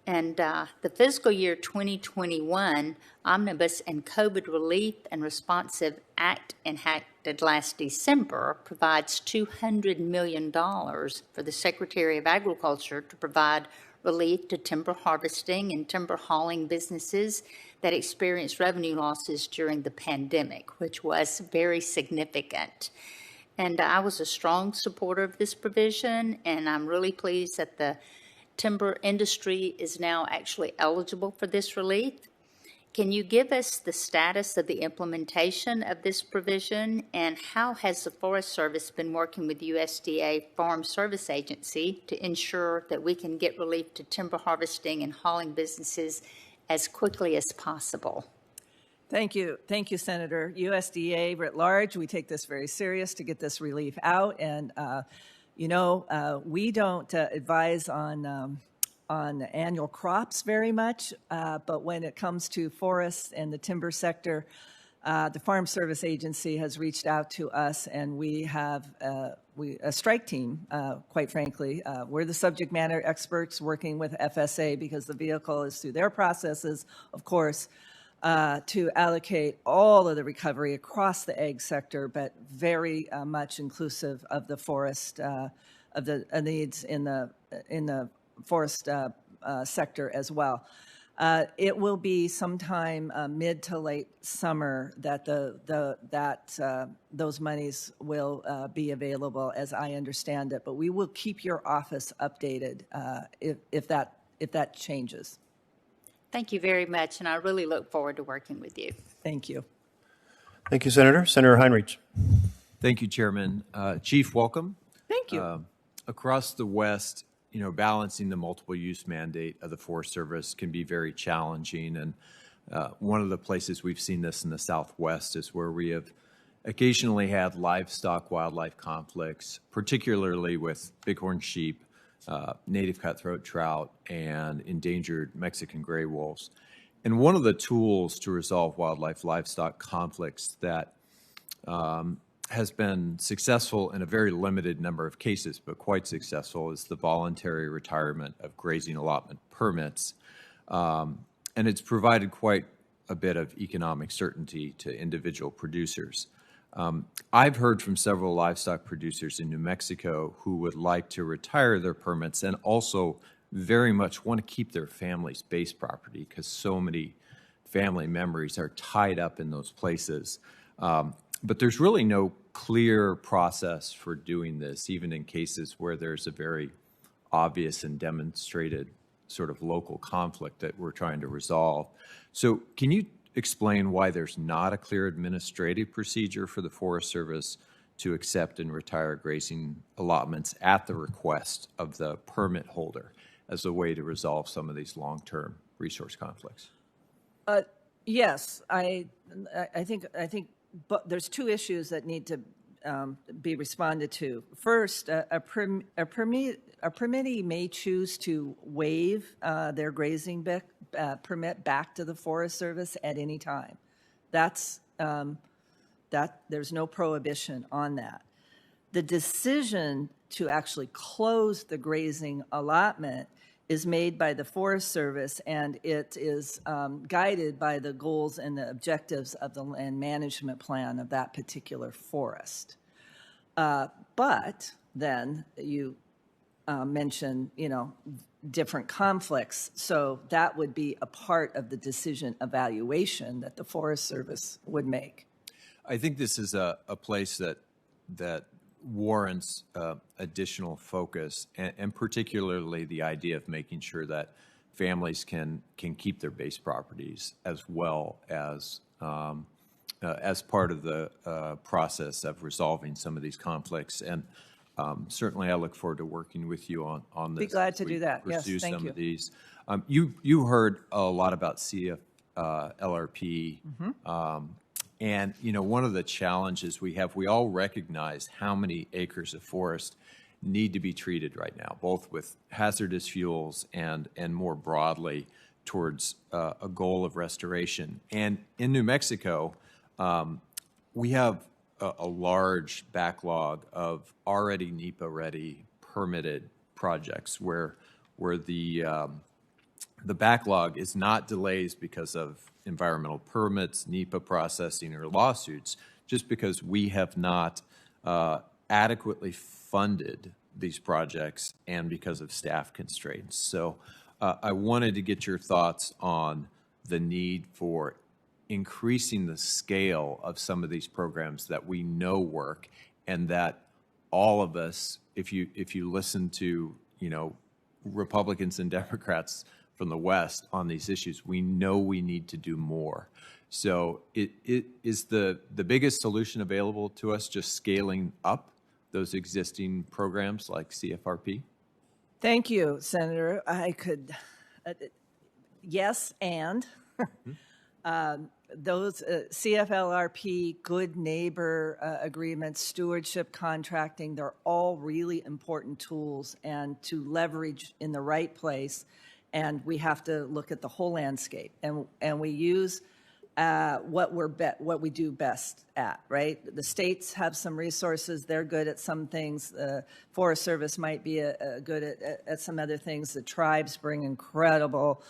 And the fiscal year 2021 Omnibus and COVID Relief and Responsive Act enacted last December provides $200 million for the Secretary of Agriculture to provide relief to timber harvesting and timber hauling businesses that experienced revenue losses during the pandemic, which was very significant. And I was a strong supporter of this provision, and I'm really pleased that the timber industry is now actually eligible for this relief. Can you give us the status of the implementation of this provision, and how has the Forest Service been working with USDA Farm Service Agency to ensure that we can get relief to timber harvesting and hauling businesses as quickly as possible? Thank you, Senator. USDA writ large, we take this very serious to get this relief out, and we don't advise on annual crops very much, but when it comes to forests and the timber sector, the Farm Service Agency has reached out to us, and we have a strike team, quite frankly. We're the subject matter experts working with FSA because the vehicle is through their processes, of course, to allocate all of the recovery across the ag sector, but very much inclusive of the forest, of the needs in the forest sector as well. It will be sometime mid to late summer that those monies will be available, as I understand it. But we will keep your office updated if that changes. Thank you very much, and I really look forward to working with you. Thank you. Thank you, Senator. Senator Heinrich. Thank you, Chairman. Chief, welcome. Thank you. Across the West, balancing the multiple use mandate of the Forest Service can be very challenging. And one of the places we've seen this in the Southwest is where we have occasionally had livestock wildlife conflicts, particularly with bighorn sheep, native cutthroat trout, and endangered Mexican gray wolves. And one of the tools to resolve wildlife livestock conflicts that has been successful in a very limited number of cases, but quite successful, is the voluntary retirement of grazing allotment permits. And it's provided quite a bit of economic certainty to individual producers. I've heard from several livestock producers in New Mexico who would like to retire their permits and also very much want to keep their family's base property because so many family memories are tied up in those places. But there's really no clear process for doing this, even in cases where there's a very obvious and demonstrated sort of local conflict that we're trying to resolve. So can you explain why there's not a clear administrative procedure for the Forest Service to accept and retire grazing allotments at the request of the permit holder as a way to resolve some of these long-term resource conflicts? Yes, I think, but there's two issues that need to be responded to. First, a permittee may choose to waive their grazing permit back to the Forest Service at any time. That's there's no prohibition on that. The decision to actually close the grazing allotment is made by the Forest Service, and it is guided by the goals and the objectives of the land management plan of that particular forest. But then you mention, different conflicts, so that would be a part of the decision evaluation that the Forest Service would make. I think this is a place that warrants additional focus, and particularly the idea of making sure that families can keep their base properties as well as part of the process of resolving some of these conflicts. And certainly I look forward to working with you on this. Be glad to do that. Yes, pursue thank some you. of these. You heard a lot about CFLRP. And, one of the challenges we have, we all recognize how many acres of forest need to be treated right now, both with hazardous fuels and more broadly towards a goal of restoration. And in New Mexico, we have a large backlog of already NEPA-ready permitted projects where the backlog is not delays because of environmental permits, NEPA processing, or lawsuits, just because we have not adequately funded these projects and because of staff constraints. So I wanted to get your thoughts on the need for increasing the scale of some of these programs that we know work, and that all of us, if you listen to, Republicans and Democrats from the West on these issues, we know we need to do more. So it is the biggest solution available to us just scaling up those existing programs like CFRP? Thank you, Senator. I could, yes, and those CFLRP, good neighbor agreements, stewardship contracting, they're all really important tools and to leverage in the right place. And we have to look at the whole landscape, and we use what we do best at, right? The states have some resources; they're good at some things. The Forest Service might be good at some other things. The tribes bring incredible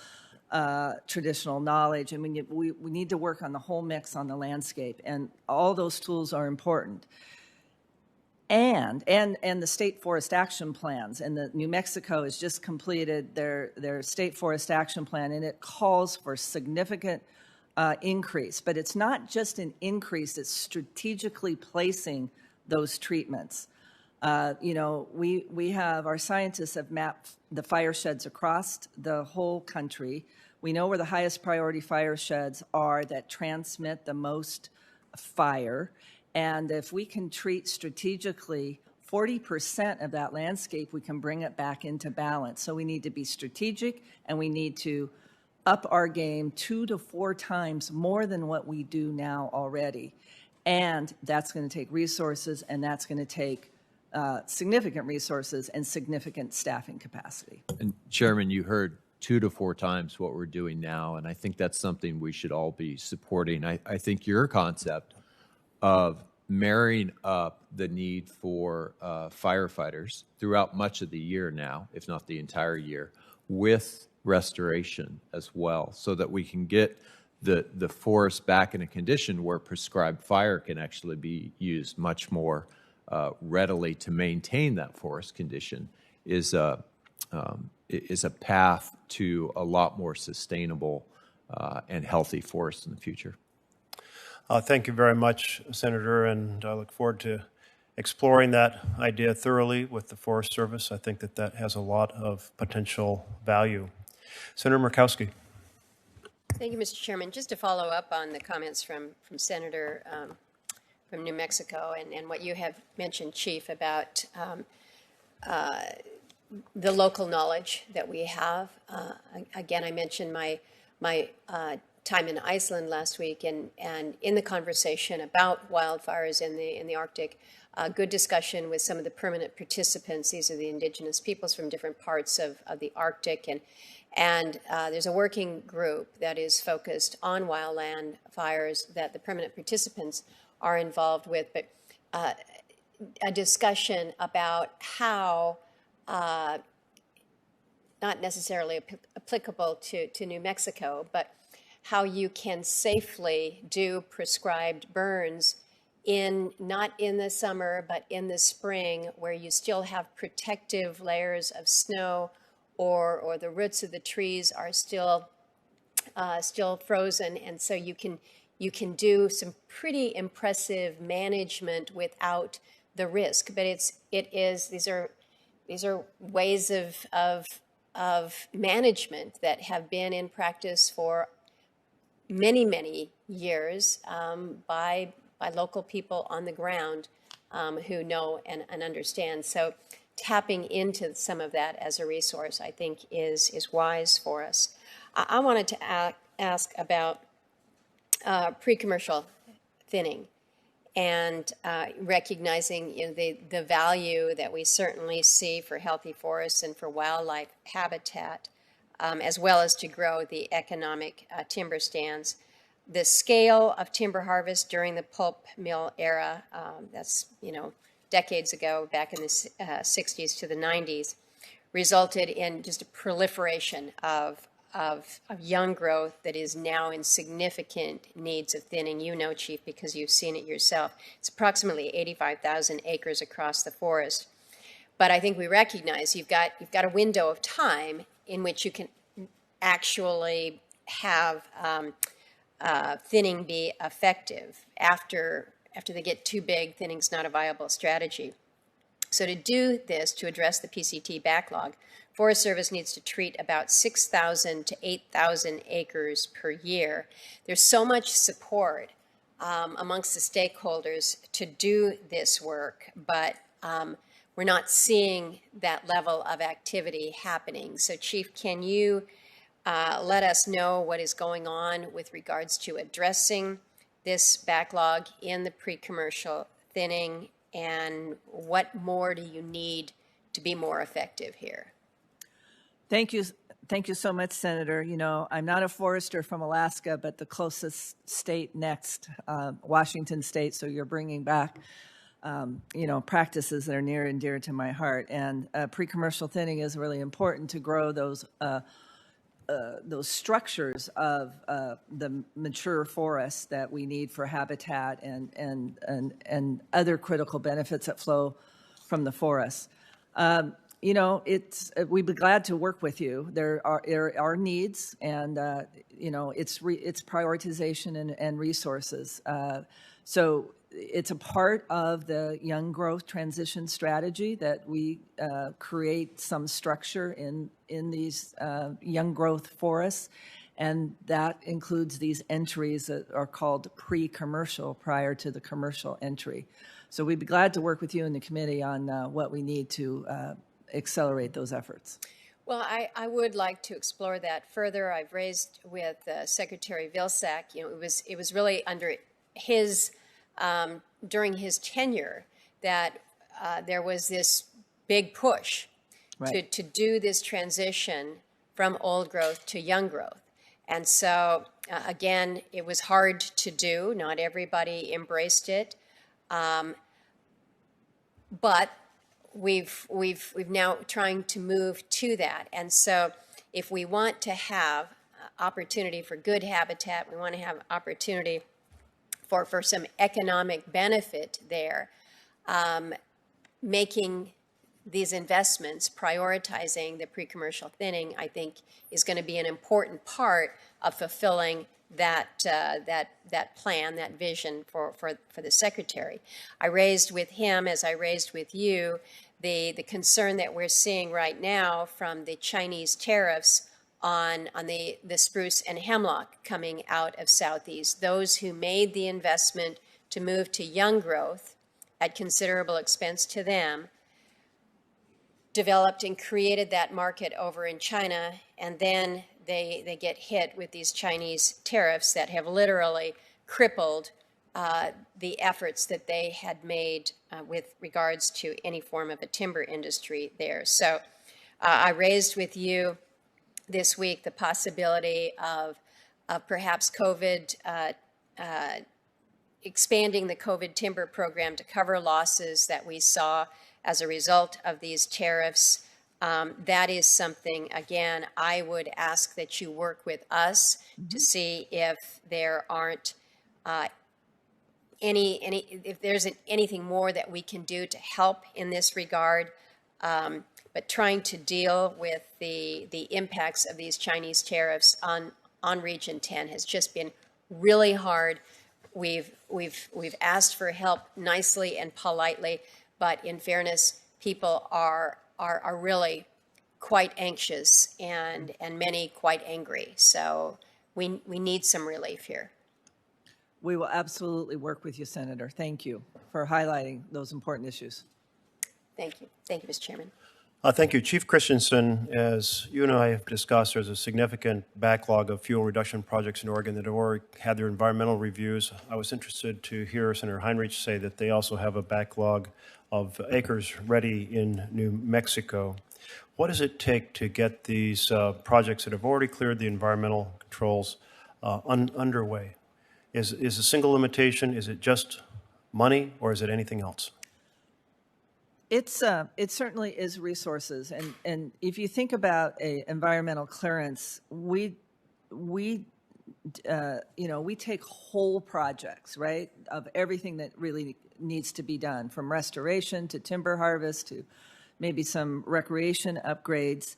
traditional knowledge, and we need to work on the whole mix on the landscape, and all those tools are important. And the state forest action plans, and the New Mexico has just completed their state forest action plan, and it calls for significant increase. But it's not just an increase; it's strategically placing those treatments. We have our scientists have mapped the fire sheds across the whole country. We know where the highest priority fire sheds are that transmit the most fire. And if we can treat strategically 40% of that landscape, we can bring it back into balance. So we need to be strategic, and we need to up our game 2 to 4 times more than what we do now already. And that's going to take resources, and that's going to take significant resources and significant staffing capacity. And Chairman, you heard 2 to 4 times what we're doing now, and I think that's something we should all be supporting. I think your concept of marrying up the need for firefighters throughout much of the year now, if not the entire year, with restoration as well, so that we can get the forest back in a condition where prescribed fire can actually be used much more readily to maintain that forest condition is a path to a lot more sustainable and healthy forests in the future. Thank you very much, Senator, and I look forward to exploring that idea thoroughly with the Forest Service. I think that that has a lot of potential value. Senator Murkowski. Thank you, Mr. Chairman. Just to follow up on the comments from Senator from New Mexico and what you have mentioned, Chief, about the local knowledge that we have. Again, I mentioned my time in Iceland last week, and in the conversation about wildfires in the Arctic, good discussion with some of the permanent participants. These are the indigenous peoples from different parts of the Arctic, and there's a working group that is focused on wildland fires that the permanent participants are involved with, but a discussion about how, not necessarily applicable to New Mexico, but how you can safely do prescribed burns not in the summer, but in the spring, where you still have protective layers of snow, or the roots of the trees are still frozen, and so you can do some pretty impressive management without the risk. But these are ways of management that have been in practice for many years by local people on the ground who know and understand. So tapping into some of that as a resource, I think, is wise for us. I wanted to ask about pre-commercial thinning and recognizing the value that we certainly see for healthy forests and for wildlife habitat, as well as to grow the economic timber stands. The scale of timber harvest during the pulp mill era, that's decades ago, back in the 60s to the 90s, resulted in just a proliferation of young growth that is now in significant needs of thinning. You know, Chief, because you've seen it yourself. It's approximately 85,000 acres across the forest. But I think we recognize you've got a window of time in which you can actually have thinning be effective. After they get too big, thinning's not a viable strategy. So to do this, to address the PCT backlog, Forest Service needs to treat about 6,000 to 8,000 acres per year. There's so much support amongst the stakeholders to do this work, but we're not seeing that level of activity happening. So Chief, can you let us know what is going on with regards to addressing this backlog in the pre-commercial thinning, and what more do you need to be more effective here? Thank you so much, Senator. I'm not a forester from Alaska, but the closest state next, Washington State, so you're bringing back practices that are near and dear to my heart. And pre-commercial thinning is really important to grow those structures of the mature forests that we need for habitat and other critical benefits that flow from the forest. We'd be glad to work with you. There are needs, and it's prioritization and resources. So it's a part of the young growth transition strategy that we create some structure in these young growth forests, and that includes these entries that are called pre-commercial prior to the commercial entry. So we'd be glad to work with you in the committee on what we need to accelerate those efforts. Well, I would like to explore that further. I've raised with Secretary Vilsack, it was really under his during his tenure that there was this big push to do this transition from old growth to young growth. And so, again, it was hard to do. Not everybody embraced it. But we've now trying to move to that. And so if we want to have opportunity for good habitat, we want to have opportunity for some economic benefit there, making these investments, prioritizing the pre-commercial thinning, I think, is going to be an important part of fulfilling that plan, that vision for the secretary. I raised with him, as I raised with you, the concern that we're seeing right now from the Chinese tariffs on the spruce and hemlock coming out of Southeast. Those who made the investment to move to young growth at considerable expense to them developed and created that market over in China, and then they get hit with these Chinese tariffs that have literally crippled the efforts that they had made with regards to any form of a timber industry there. So I raised with you this week the possibility of perhaps COVID, expanding the COVID timber program to cover losses that we saw as a result of these tariffs. That is something, again, I would ask that you work with us to see if there aren't if there's anything more that we can do to help in this regard. But trying to deal with the impacts of these Chinese tariffs on Region 10 has just been really hard. We've asked for help nicely and politely, but in fairness, people are really quite anxious and many quite angry. So we need some relief here. We will absolutely work with you, Senator. Thank you for highlighting those important issues. Thank you. Thank you, Mr. Chairman. Thank you. Chief Christiansen, as you and I have discussed, there's a significant backlog of fuel reduction projects in Oregon that have already had their environmental reviews. I was interested to hear Senator Heinrich say that they also have a backlog of acres ready in New Mexico. What does it take to get these projects that have already cleared the environmental controls underway? Is a single limitation, is it just money, or is it anything else? It certainly is resources, and if you think about a environmental clearance, we take whole projects, right, of everything that really needs to be done, from restoration to timber harvest to maybe some recreation upgrades.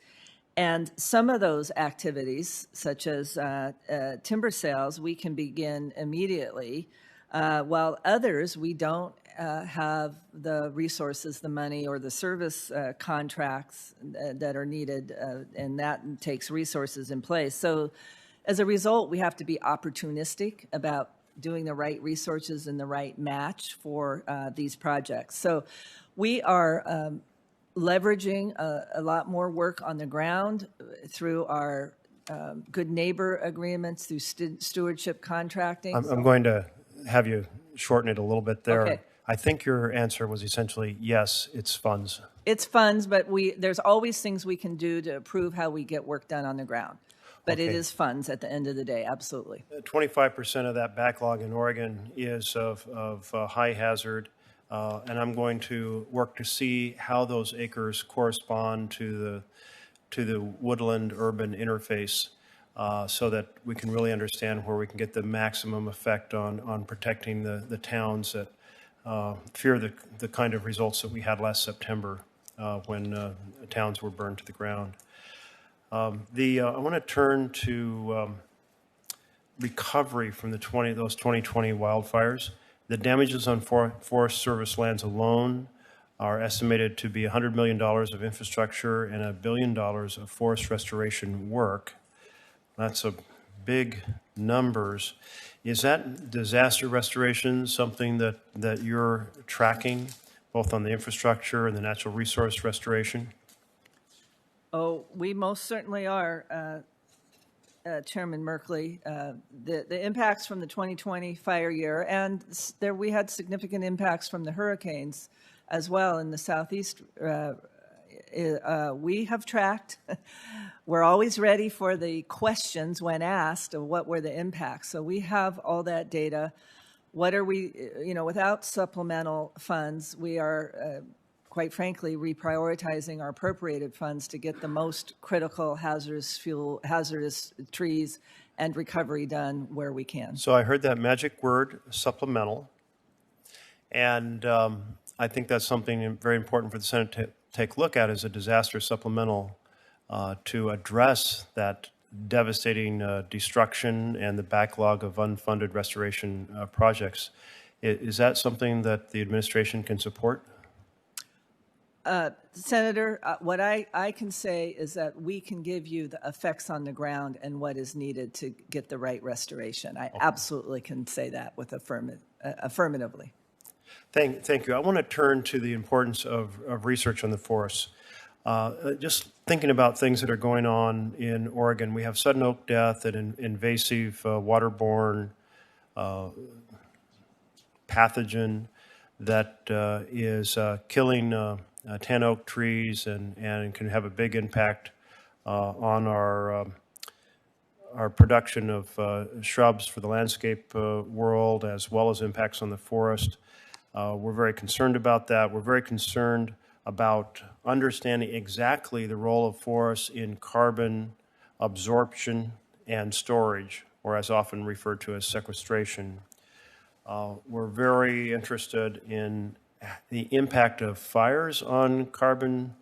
And some of those activities, such as timber sales, we can begin immediately, while others we don't have the resources, the money, or the service contracts that are needed, and that takes resources in place. So as a result, we have to be opportunistic about doing the right resources and the right match for these projects. So we are leveraging a lot more work on the ground through our good neighbor agreements, through stewardship contracting. I'm going to have you shorten it a little bit there. Okay. I think your answer was essentially, yes, it's funds. It's funds, but there's always things we can do to improve how we get work done on the ground. But it is funds at the end of the day, absolutely. 25% of that backlog in Oregon is of high hazard, and I'm going to work to see how those acres correspond to the woodland-urban interface, so that we can really understand where we can get the maximum effect on protecting the towns that fear the kind of results that we had last September when towns were burned to the ground. I want to turn to recovery from those 2020 wildfires. The damages on Forest Service lands alone are estimated to be $100 million of infrastructure and $1 billion of forest restoration work. That's a big numbers. Is that disaster restoration something that you're tracking, both on the infrastructure and the natural resource restoration? Oh, we most certainly are, Chairman Merkley. The impacts from the 2020 fire year, and we had significant impacts from the hurricanes as well in the Southeast. We have tracked. We're always ready for the questions when asked of what were the impacts. So we have all that data. What are we, without supplemental funds, we are, quite frankly, reprioritizing our appropriated funds to get the most critical hazardous trees and recovery done where we can. So I heard that magic word, supplemental, and I think that's something very important for the Senate to take a look at, as a disaster supplemental to address that devastating destruction and the backlog of unfunded restoration projects. Is that something that the administration can support? Senator, what I can say is that we can give you the effects on the ground and what is needed to get the right restoration. I absolutely can say that with affirmatively. Thank you. I want to turn to the importance of research on the forests. Just thinking about things that are going on in Oregon, we have sudden oak death, an invasive waterborne pathogen that is killing 10 oak trees and can have a big impact on our production of shrubs for the landscape world, as well as impacts on the forest. We're very concerned about that. We're very concerned about understanding exactly the role of forests in carbon absorption and storage, or as often referred to as sequestration. We're very interested in the impact of fires on carbon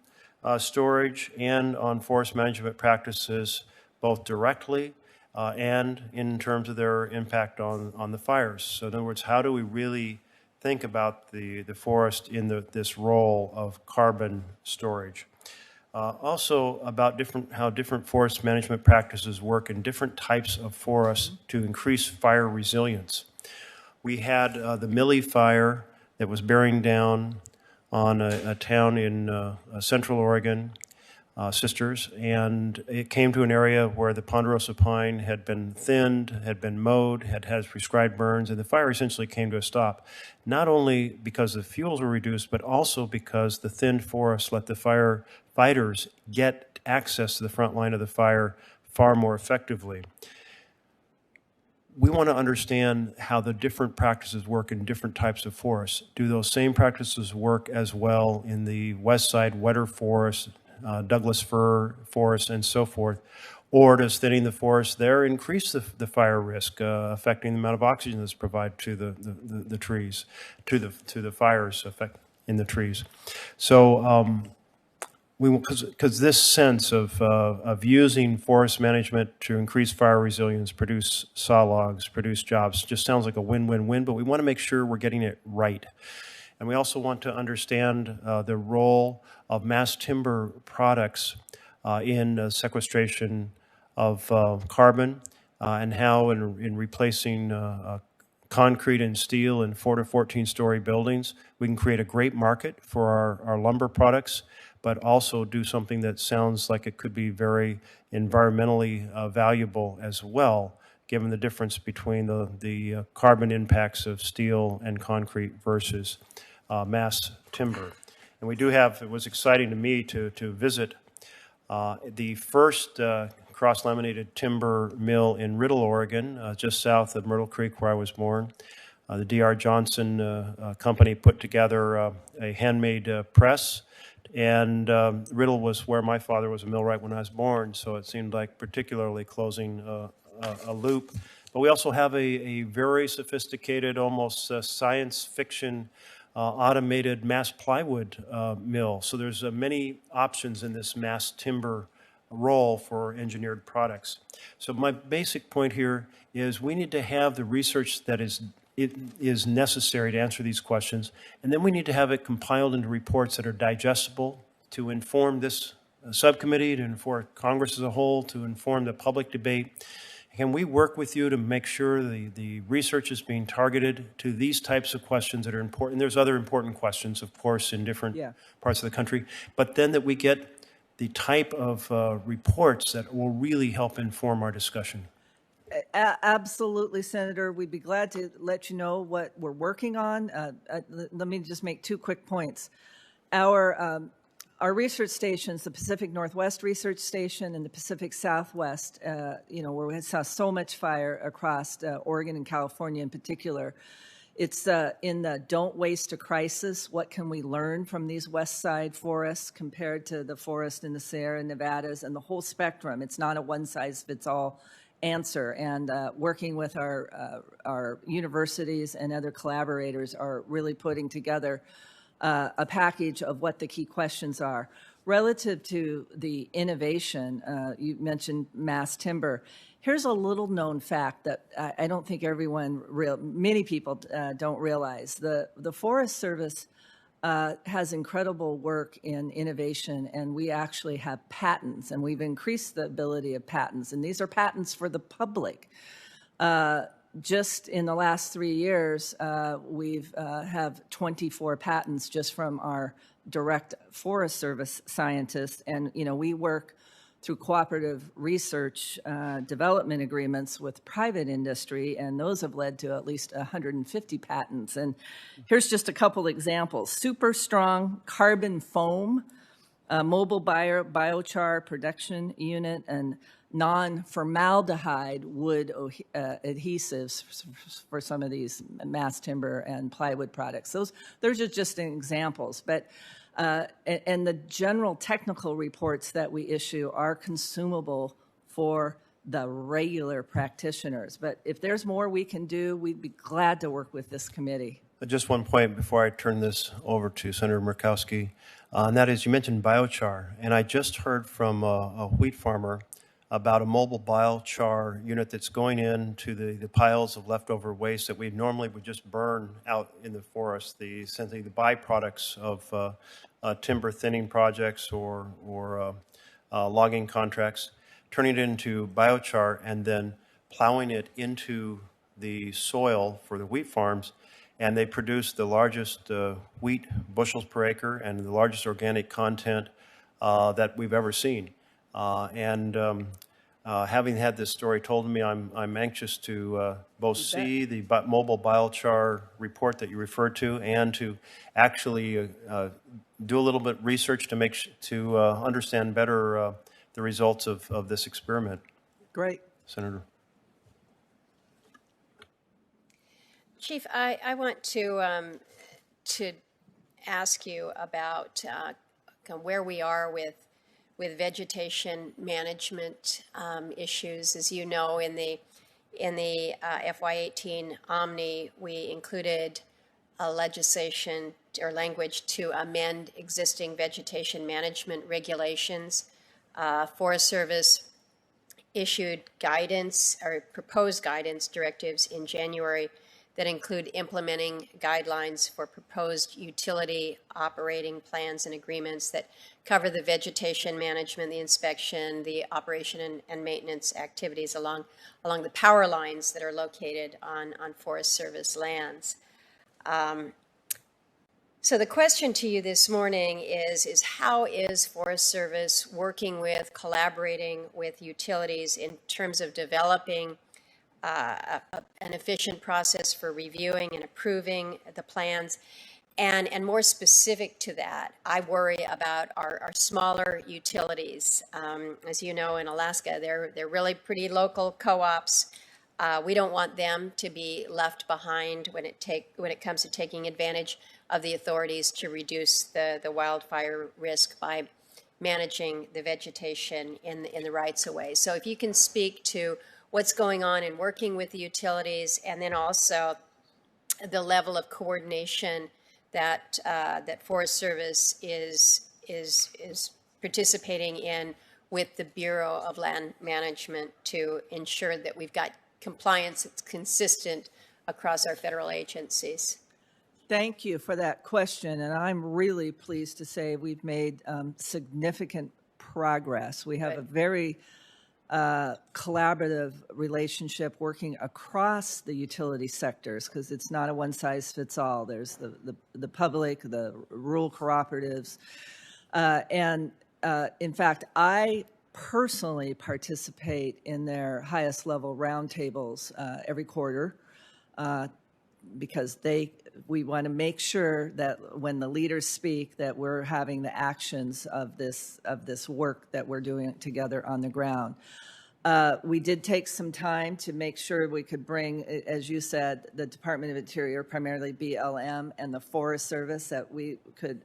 storage and on forest management practices, both directly and in terms of their impact on the fires. So in other words, how do we really think about the forest in this role of carbon storage? Also about how different forest management practices work in different types of forests to increase fire resilience. We had the Millie fire that was bearing down on a town in central Oregon, Sisters, and it came to an area where the ponderosa pine had been thinned, had been mowed, had prescribed burns, and the fire essentially came to a stop, not only because the fuels were reduced, but also because the thinned forest let the firefighters get access to the front line of the fire far more effectively. We want to understand how the different practices work in different types of forests. Do those same practices work as well in the west side wetter forests, Douglas fir forests, and so forth? Or does thinning the forest there increase the fire risk, affecting the amount of oxygen that's provided to the trees, to the fires in the trees? So because this sense of using forest management to increase fire resilience, produce saw logs, produce jobs, just sounds like a win-win-win, but we want to make sure we're getting it right. And we also want to understand the role of mass timber products in sequestration of carbon and how in replacing concrete and steel in 4 to 14-story buildings, we can create a great market for our lumber products, but also do something that sounds like it could be very environmentally valuable as well, given the difference between the carbon impacts of steel and concrete versus mass timber. And we do have, it was exciting to me to visit the first cross-laminated timber mill in Riddle, Oregon, just south of Myrtle Creek where I was born. The D.R. Johnson company put together a handmade press, and Riddle was where my father was a millwright when I was born, so it seemed like particularly closing a loop. But we also have a very sophisticated, almost science fiction automated mass plywood mill. So there's many options in this mass timber role for engineered products. So my basic point here is we need to have the research that is necessary to answer these questions, and then we need to have it compiled into reports that are digestible to inform this subcommittee, to inform Congress as a whole, to inform the public debate. Can we work with you to make sure the research is being targeted to these types of questions that are important? There's other important questions, of course, in different parts of the country, but then that we get the type of reports that will really help inform our discussion. Absolutely, Senator. We'd be glad to let you know what we're working on. Let me just make 2 quick points. Our research stations, the Pacific Northwest Research Station and the Pacific Southwest, where we saw so much fire across Oregon and California in particular, it's in the don't waste a crisis. What can we learn from these west side forests compared to the forest in the Sierra Nevadas and the whole spectrum? It's not a one-size-fits-all answer, and working with our universities and other collaborators are really putting together a package of what the key questions are. Relative to the innovation, you mentioned mass timber. Here's a little known fact that I don't think many people don't realize. The Forest Service has incredible work in innovation, and we actually have patents, and we've increased the ability of patents, and these are patents for the public. Just in the last 3 years, we've have 24 patents just from our direct Forest Service scientists, and we work through cooperative research development agreements with private industry, and those have led to at least 150 patents. And here's just a couple examples. Super strong carbon foam, mobile biochar production unit, and non-formaldehyde wood adhesives for some of these mass timber and plywood products. Those are just examples, but and the general technical reports that we issue are consumable for the regular practitioners. But if there's more we can do, we'd be glad to work with this committee. Just one point before I turn this over to Senator Murkowski, and that is you mentioned biochar, and I just heard from a wheat farmer about a mobile biochar unit that's going into the piles of leftover waste that we normally would just burn out in the forest, essentially the byproducts of timber thinning projects or logging contracts, turning it into biochar and then plowing it into the soil for the wheat farms, and they produce the largest wheat bushels per acre and the largest organic content that we've ever seen. Having had this story told to me, I'm anxious to both see the mobile biochar report that you referred to, and to actually do a little bit of research to understand better the results of this experiment. Great. Senator. Chief, I want to ask you about where we are with vegetation management issues. As you know, in the FY18 Omni, we included a legislation or language to amend existing vegetation management regulations. Forest Service issued guidance or proposed guidance directives in January that include implementing guidelines for proposed utility operating plans and agreements that cover the vegetation management, the inspection, the operation and maintenance activities along the power lines that are located on Forest Service lands. So the question to you this morning is how is Forest Service collaborating with utilities in terms of developing an efficient process for reviewing and approving the plans? And more specific to that, I worry about our smaller utilities. As you know, in Alaska, they're really pretty local co-ops. We don't want them to be left behind when it comes to taking advantage of the authorities to reduce the wildfire risk by managing the vegetation in the rights of way. So if you can speak to what's going on in working with the utilities, and then also the level of coordination that Forest Service is participating in with the Bureau of Land Management to ensure that we've got compliance that's consistent across our federal agencies. Thank you for that question, and I'm really pleased to say we've made significant progress. We have a very collaborative relationship working across the utility sectors, because it's not a one-size-fits-all. There's the public, the rural cooperatives, and in fact, I personally participate in their highest level roundtables every quarter, because we want to make sure that when the leaders speak, that we're having the actions of this work that we're doing together on the ground. We did take some time to make sure we could bring, as you said, the Department of Interior, primarily BLM, and the Forest Service, that we could,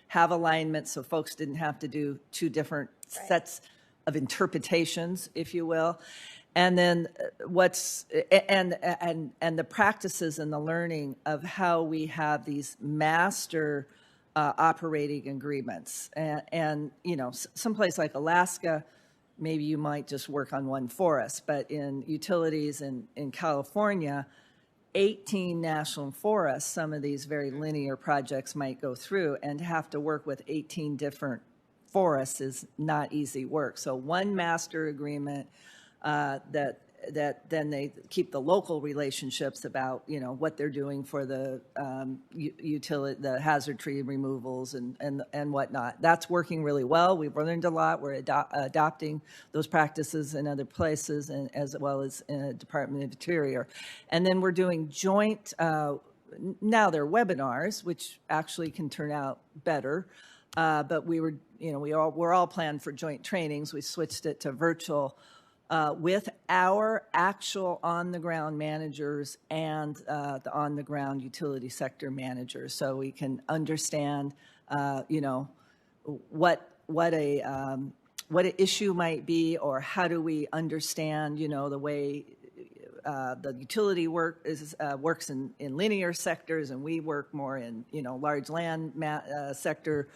have alignment so folks didn't have to do two different sets of interpretations, if you will. And then and the practices and the learning of how we have these master operating agreements. And someplace like Alaska, maybe you might just work on one forest, but in utilities in California, 18 national forests, some of these very linear projects might go through, and to have to work with 18 different forests is not easy work. So one master agreement that then they keep the local relationships about, what they're doing for the utility, the hazard tree removals and whatnot. That's working really well. We've learned a lot. We're adopting those practices in other places, and as well as in the Department of Interior. And then we're doing joint, now they're webinars, which actually can turn out better. But we're all planned for joint trainings. We switched it to virtual with our actual on-the-ground managers and the on-the-ground utility sector managers, so we can understand, what an issue might be, or how do we understand, the way the utility works in linear sectors, and we work more in, large land sector.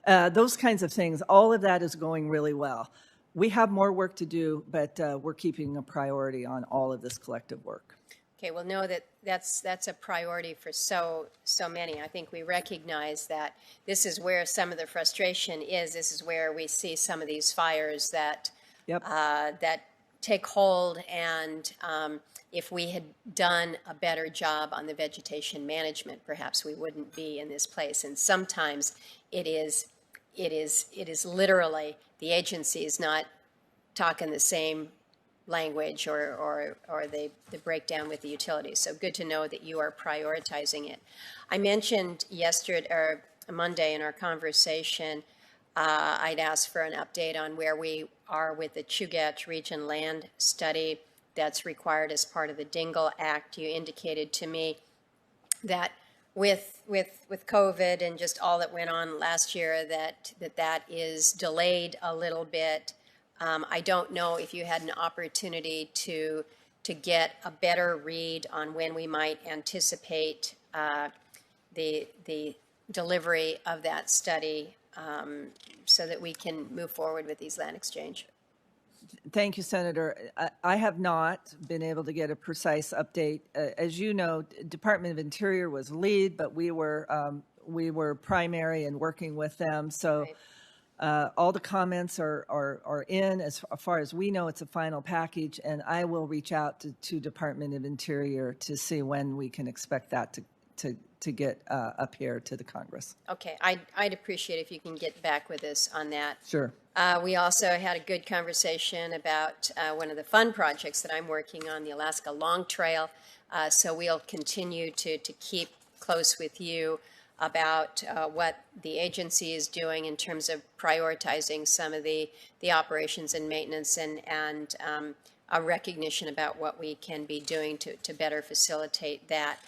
Those kinds of things. All of that is going really well. We have more work to do, but we're keeping a priority on all of this collective work. Okay, well, know that that's a priority for so many. I think we recognize that this is where some of the frustration is. This is where we see some of these fires that that take hold, and if we had done a better job on the vegetation management, perhaps we wouldn't be in this place. And sometimes it is literally the agency is not talking the same language, or they break down with the utilities. So good to know that you are prioritizing it. I mentioned yesterday or Monday in our conversation, I'd asked for an update on where we are with the Chugach region land study that's required as part of the Dingle Act. You indicated to me that with COVID and just all that went on last year, that is delayed a little bit. I don't know if you had an opportunity to get a better read on when we might anticipate the delivery of that study, so that we can move forward with these land exchange. Thank you, Senator. I have not been able to get a precise update. As you know, Department of Interior was lead, but we were primary in working with them. So all the comments are in. As far as we know, it's a final package, and I will reach out to Department of Interior to see when we can expect that to get up here to the Congress. Okay, I'd appreciate if you can get back with us on that. Sure. We also had a good conversation about one of the fun projects that I'm working on, the Alaska Long Trail. So we'll continue to keep close with you about what the agency is doing in terms of prioritizing some of the operations and maintenance, and a recognition about what we can be doing to better facilitate that.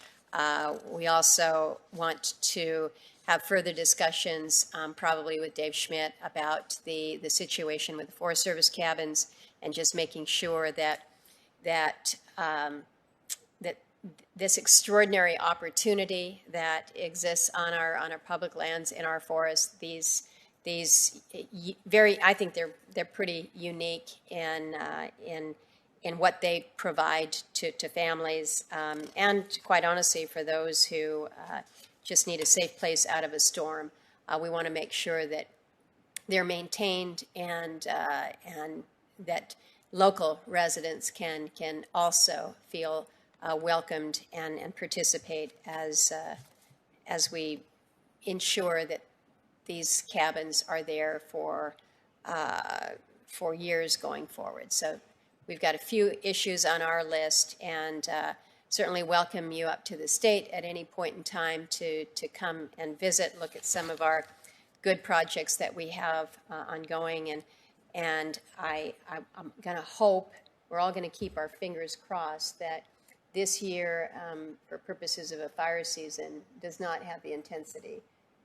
We also want to have further discussions, probably with Dave Schmidt, about the situation with the Forest Service cabins, and just making sure that this extraordinary opportunity that exists on our public lands, in our forests, these very, I think they're pretty unique in what they provide to families, and quite honestly for those who just need a safe place out of a storm. We want to make sure that they're maintained, and that local residents can also feel welcomed and participate as we ensure that these cabins are there for years going forward. So we've got a few issues on our list, and certainly welcome you up to the state at any point in time to come and visit, look at some of our good projects that we have ongoing. And I'm going to hope, we're all going to keep our fingers crossed that this year, for purposes of a fire season, does not have the intensity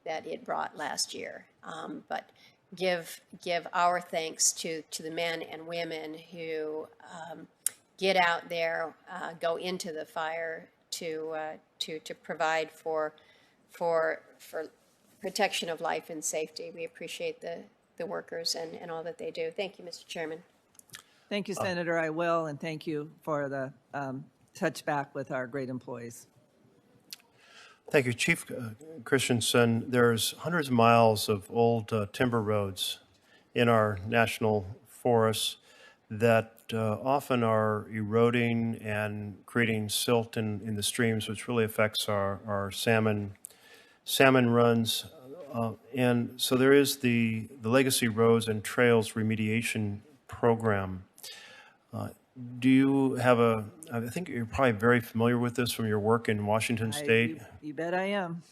that it brought last year. But give our thanks to the men and women who get out there, go into the fire to provide for protection of life and safety. We appreciate the workers and all that they do. Thank you, Mr. Chairman. Thank you, Senator. I will, and thank you for the touch back with our great employees. Thank you, Chief Christiansen. There's hundreds of miles of old timber roads in our national forests that often are eroding and creating silt in the streams, which really affects our salmon runs. And so there is the Legacy Roads and Trails Remediation Program. Do you have I think you're probably very familiar with this from your work in Washington State. You bet I am.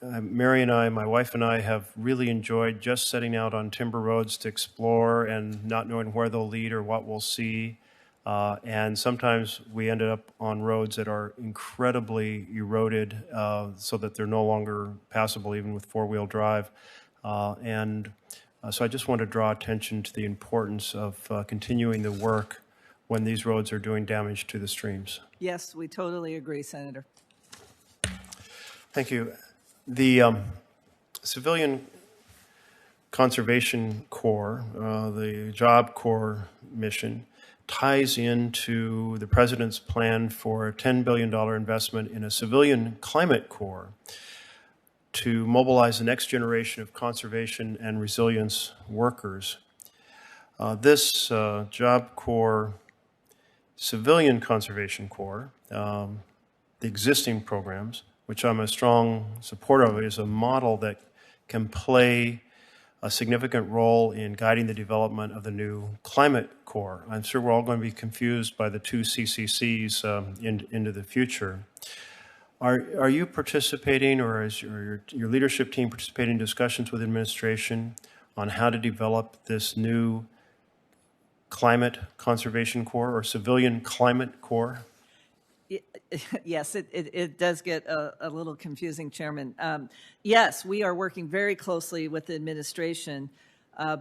Mary and I, my wife and I, have really enjoyed just setting out on timber roads to explore and not knowing where they'll lead or what we'll see. And sometimes we ended up on roads that are incredibly eroded so that they're no longer passable even with four-wheel drive. So I just want to draw attention to the importance of continuing the work when these roads are doing damage to the streams. Yes, we totally agree, Senator. Thank you. The Civilian Conservation Corps, the Job Corps mission, ties into the President's plan for a $10 billion investment in a Civilian Climate Corps to mobilize the next generation of conservation and resilience workers. This Job Corps, Civilian Conservation Corps, the existing programs, which I'm a strong supporter of, is a model that can play a significant role in guiding the development of the new Climate Corps. I'm sure we're all going to be confused by the two CCCs into the future. Are you participating, or is your leadership team participating in discussions with administration on how to develop this new Climate Conservation Corps or Civilian Climate Corps? Yes, it does get a little confusing, Chairman. Yes, we are working very closely with the administration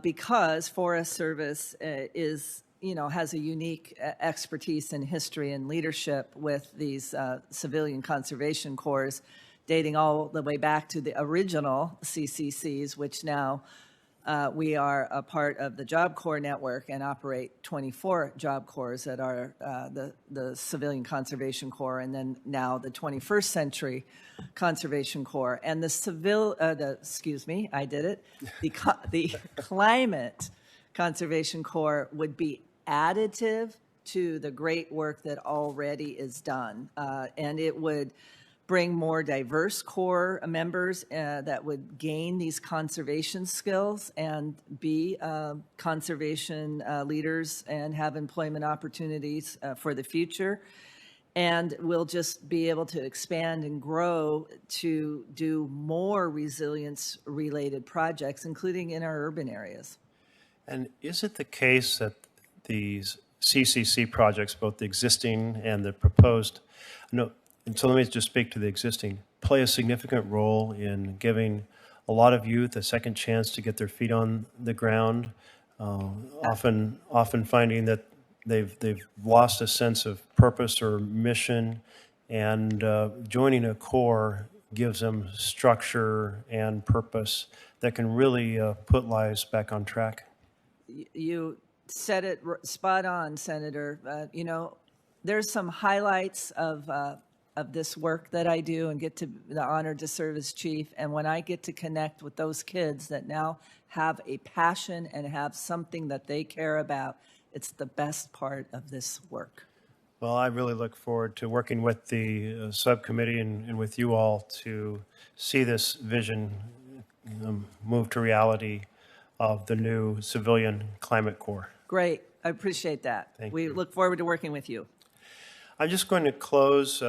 because Forest Service has a unique expertise and history and leadership with these civilian conservation corps dating all the way back to the original CCCs, which now we are a part of the Job Corps network and operate 24 Job Corps that are the Civilian Conservation Corps, and then now the 21st Century Conservation Corps. And the Climate Conservation Corps would be additive to the great work that already is done. And it would bring more diverse Corps members that would gain these conservation skills and be conservation leaders and have employment opportunities for the future. And we'll just be able to expand and grow to do more resilience-related projects, including in our urban areas. And is it the case that these CCC projects, both the existing and the proposed, and so let me just speak to the existing, play a significant role in giving a lot of youth a second chance to get their feet on the ground, often finding that they've lost a sense of purpose or mission, and joining a corps gives them structure and purpose that can really put lives back on track? You said it spot on, Senator. There's some highlights of this work that I do and get to the honor to serve as chief. And when I get to connect with those kids that now have a passion and have something that they care about, it's the best part of this work. Well, I really look forward to working with the subcommittee and with you all to see this vision move to reality of the new Civilian Climate Corps. Great. I appreciate that. We look forward to working with you. I'm just going to close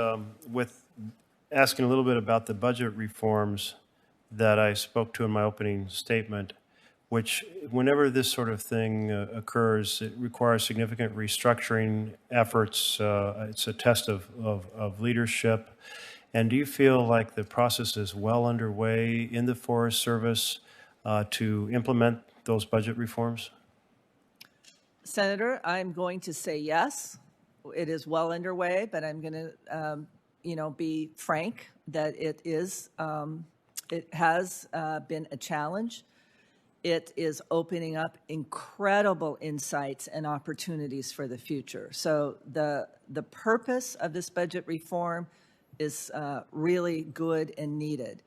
with asking a little bit about the budget reforms that I spoke to in my opening statement, which whenever this sort of thing occurs, it requires significant restructuring efforts. It's a test of leadership. And do you feel like the process is well underway in the Forest Service to implement those budget reforms? Senator, I'm going to say yes. It is well underway, but I'm going to, be frank that it is It has been a challenge. It is opening up incredible insights and opportunities for the future. So the purpose of this budget reform is really good and needed.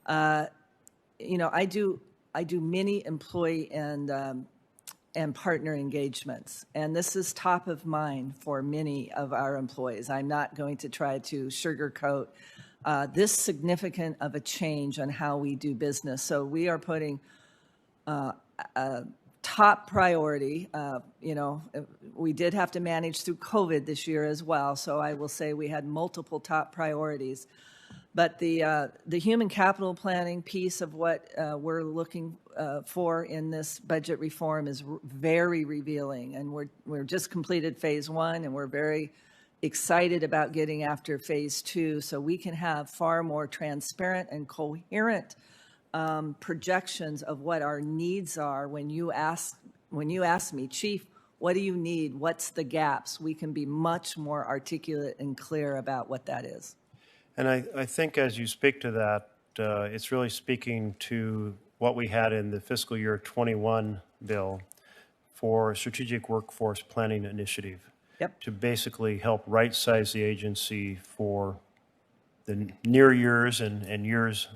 You know, I do many employee and partner engagements, and this is top of mind for many of our employees. I'm not going to try to sugarcoat this significant of a change on how we do business. So we are putting a top priority. You know, we did have to manage through COVID this year as well, so I will say we had multiple top priorities. But the human capital planning piece of what we're looking for in this budget reform is very revealing, and we're just completed phase 1, and we're very excited about getting after phase 2, so we can have far more transparent and coherent projections of what our needs are. When you ask me, Chief, what do you need? What's the gaps? We can be much more articulate and clear about what that is. And I think as you speak to that, it's really speaking to what we had in the fiscal year 21 bill for Strategic Workforce Planning Initiative. Yep. To basically help right-size the agency for the near years and years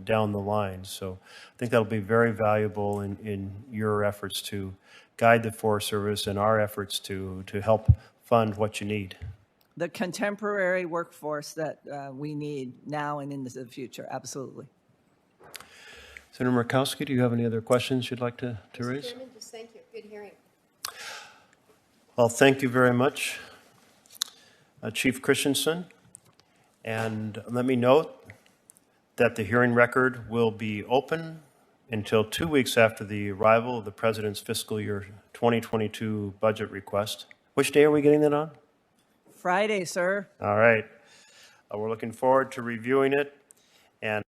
down the line. So I think that'll be very valuable in your efforts to guide the Forest Service and our efforts to help fund what you need. The contemporary workforce that we need now and into the future, absolutely. Senator Murkowski, do you have any other questions you'd like to raise? Mr. Chairman, just thank you. Good hearing. Well, thank you very much, Chief Christiansen. And let me note that the hearing record will be open until 2 weeks after the arrival of the President's fiscal year 2022 budget request. Which day are we getting that on? Friday, sir. All right. We're looking forward to reviewing it. And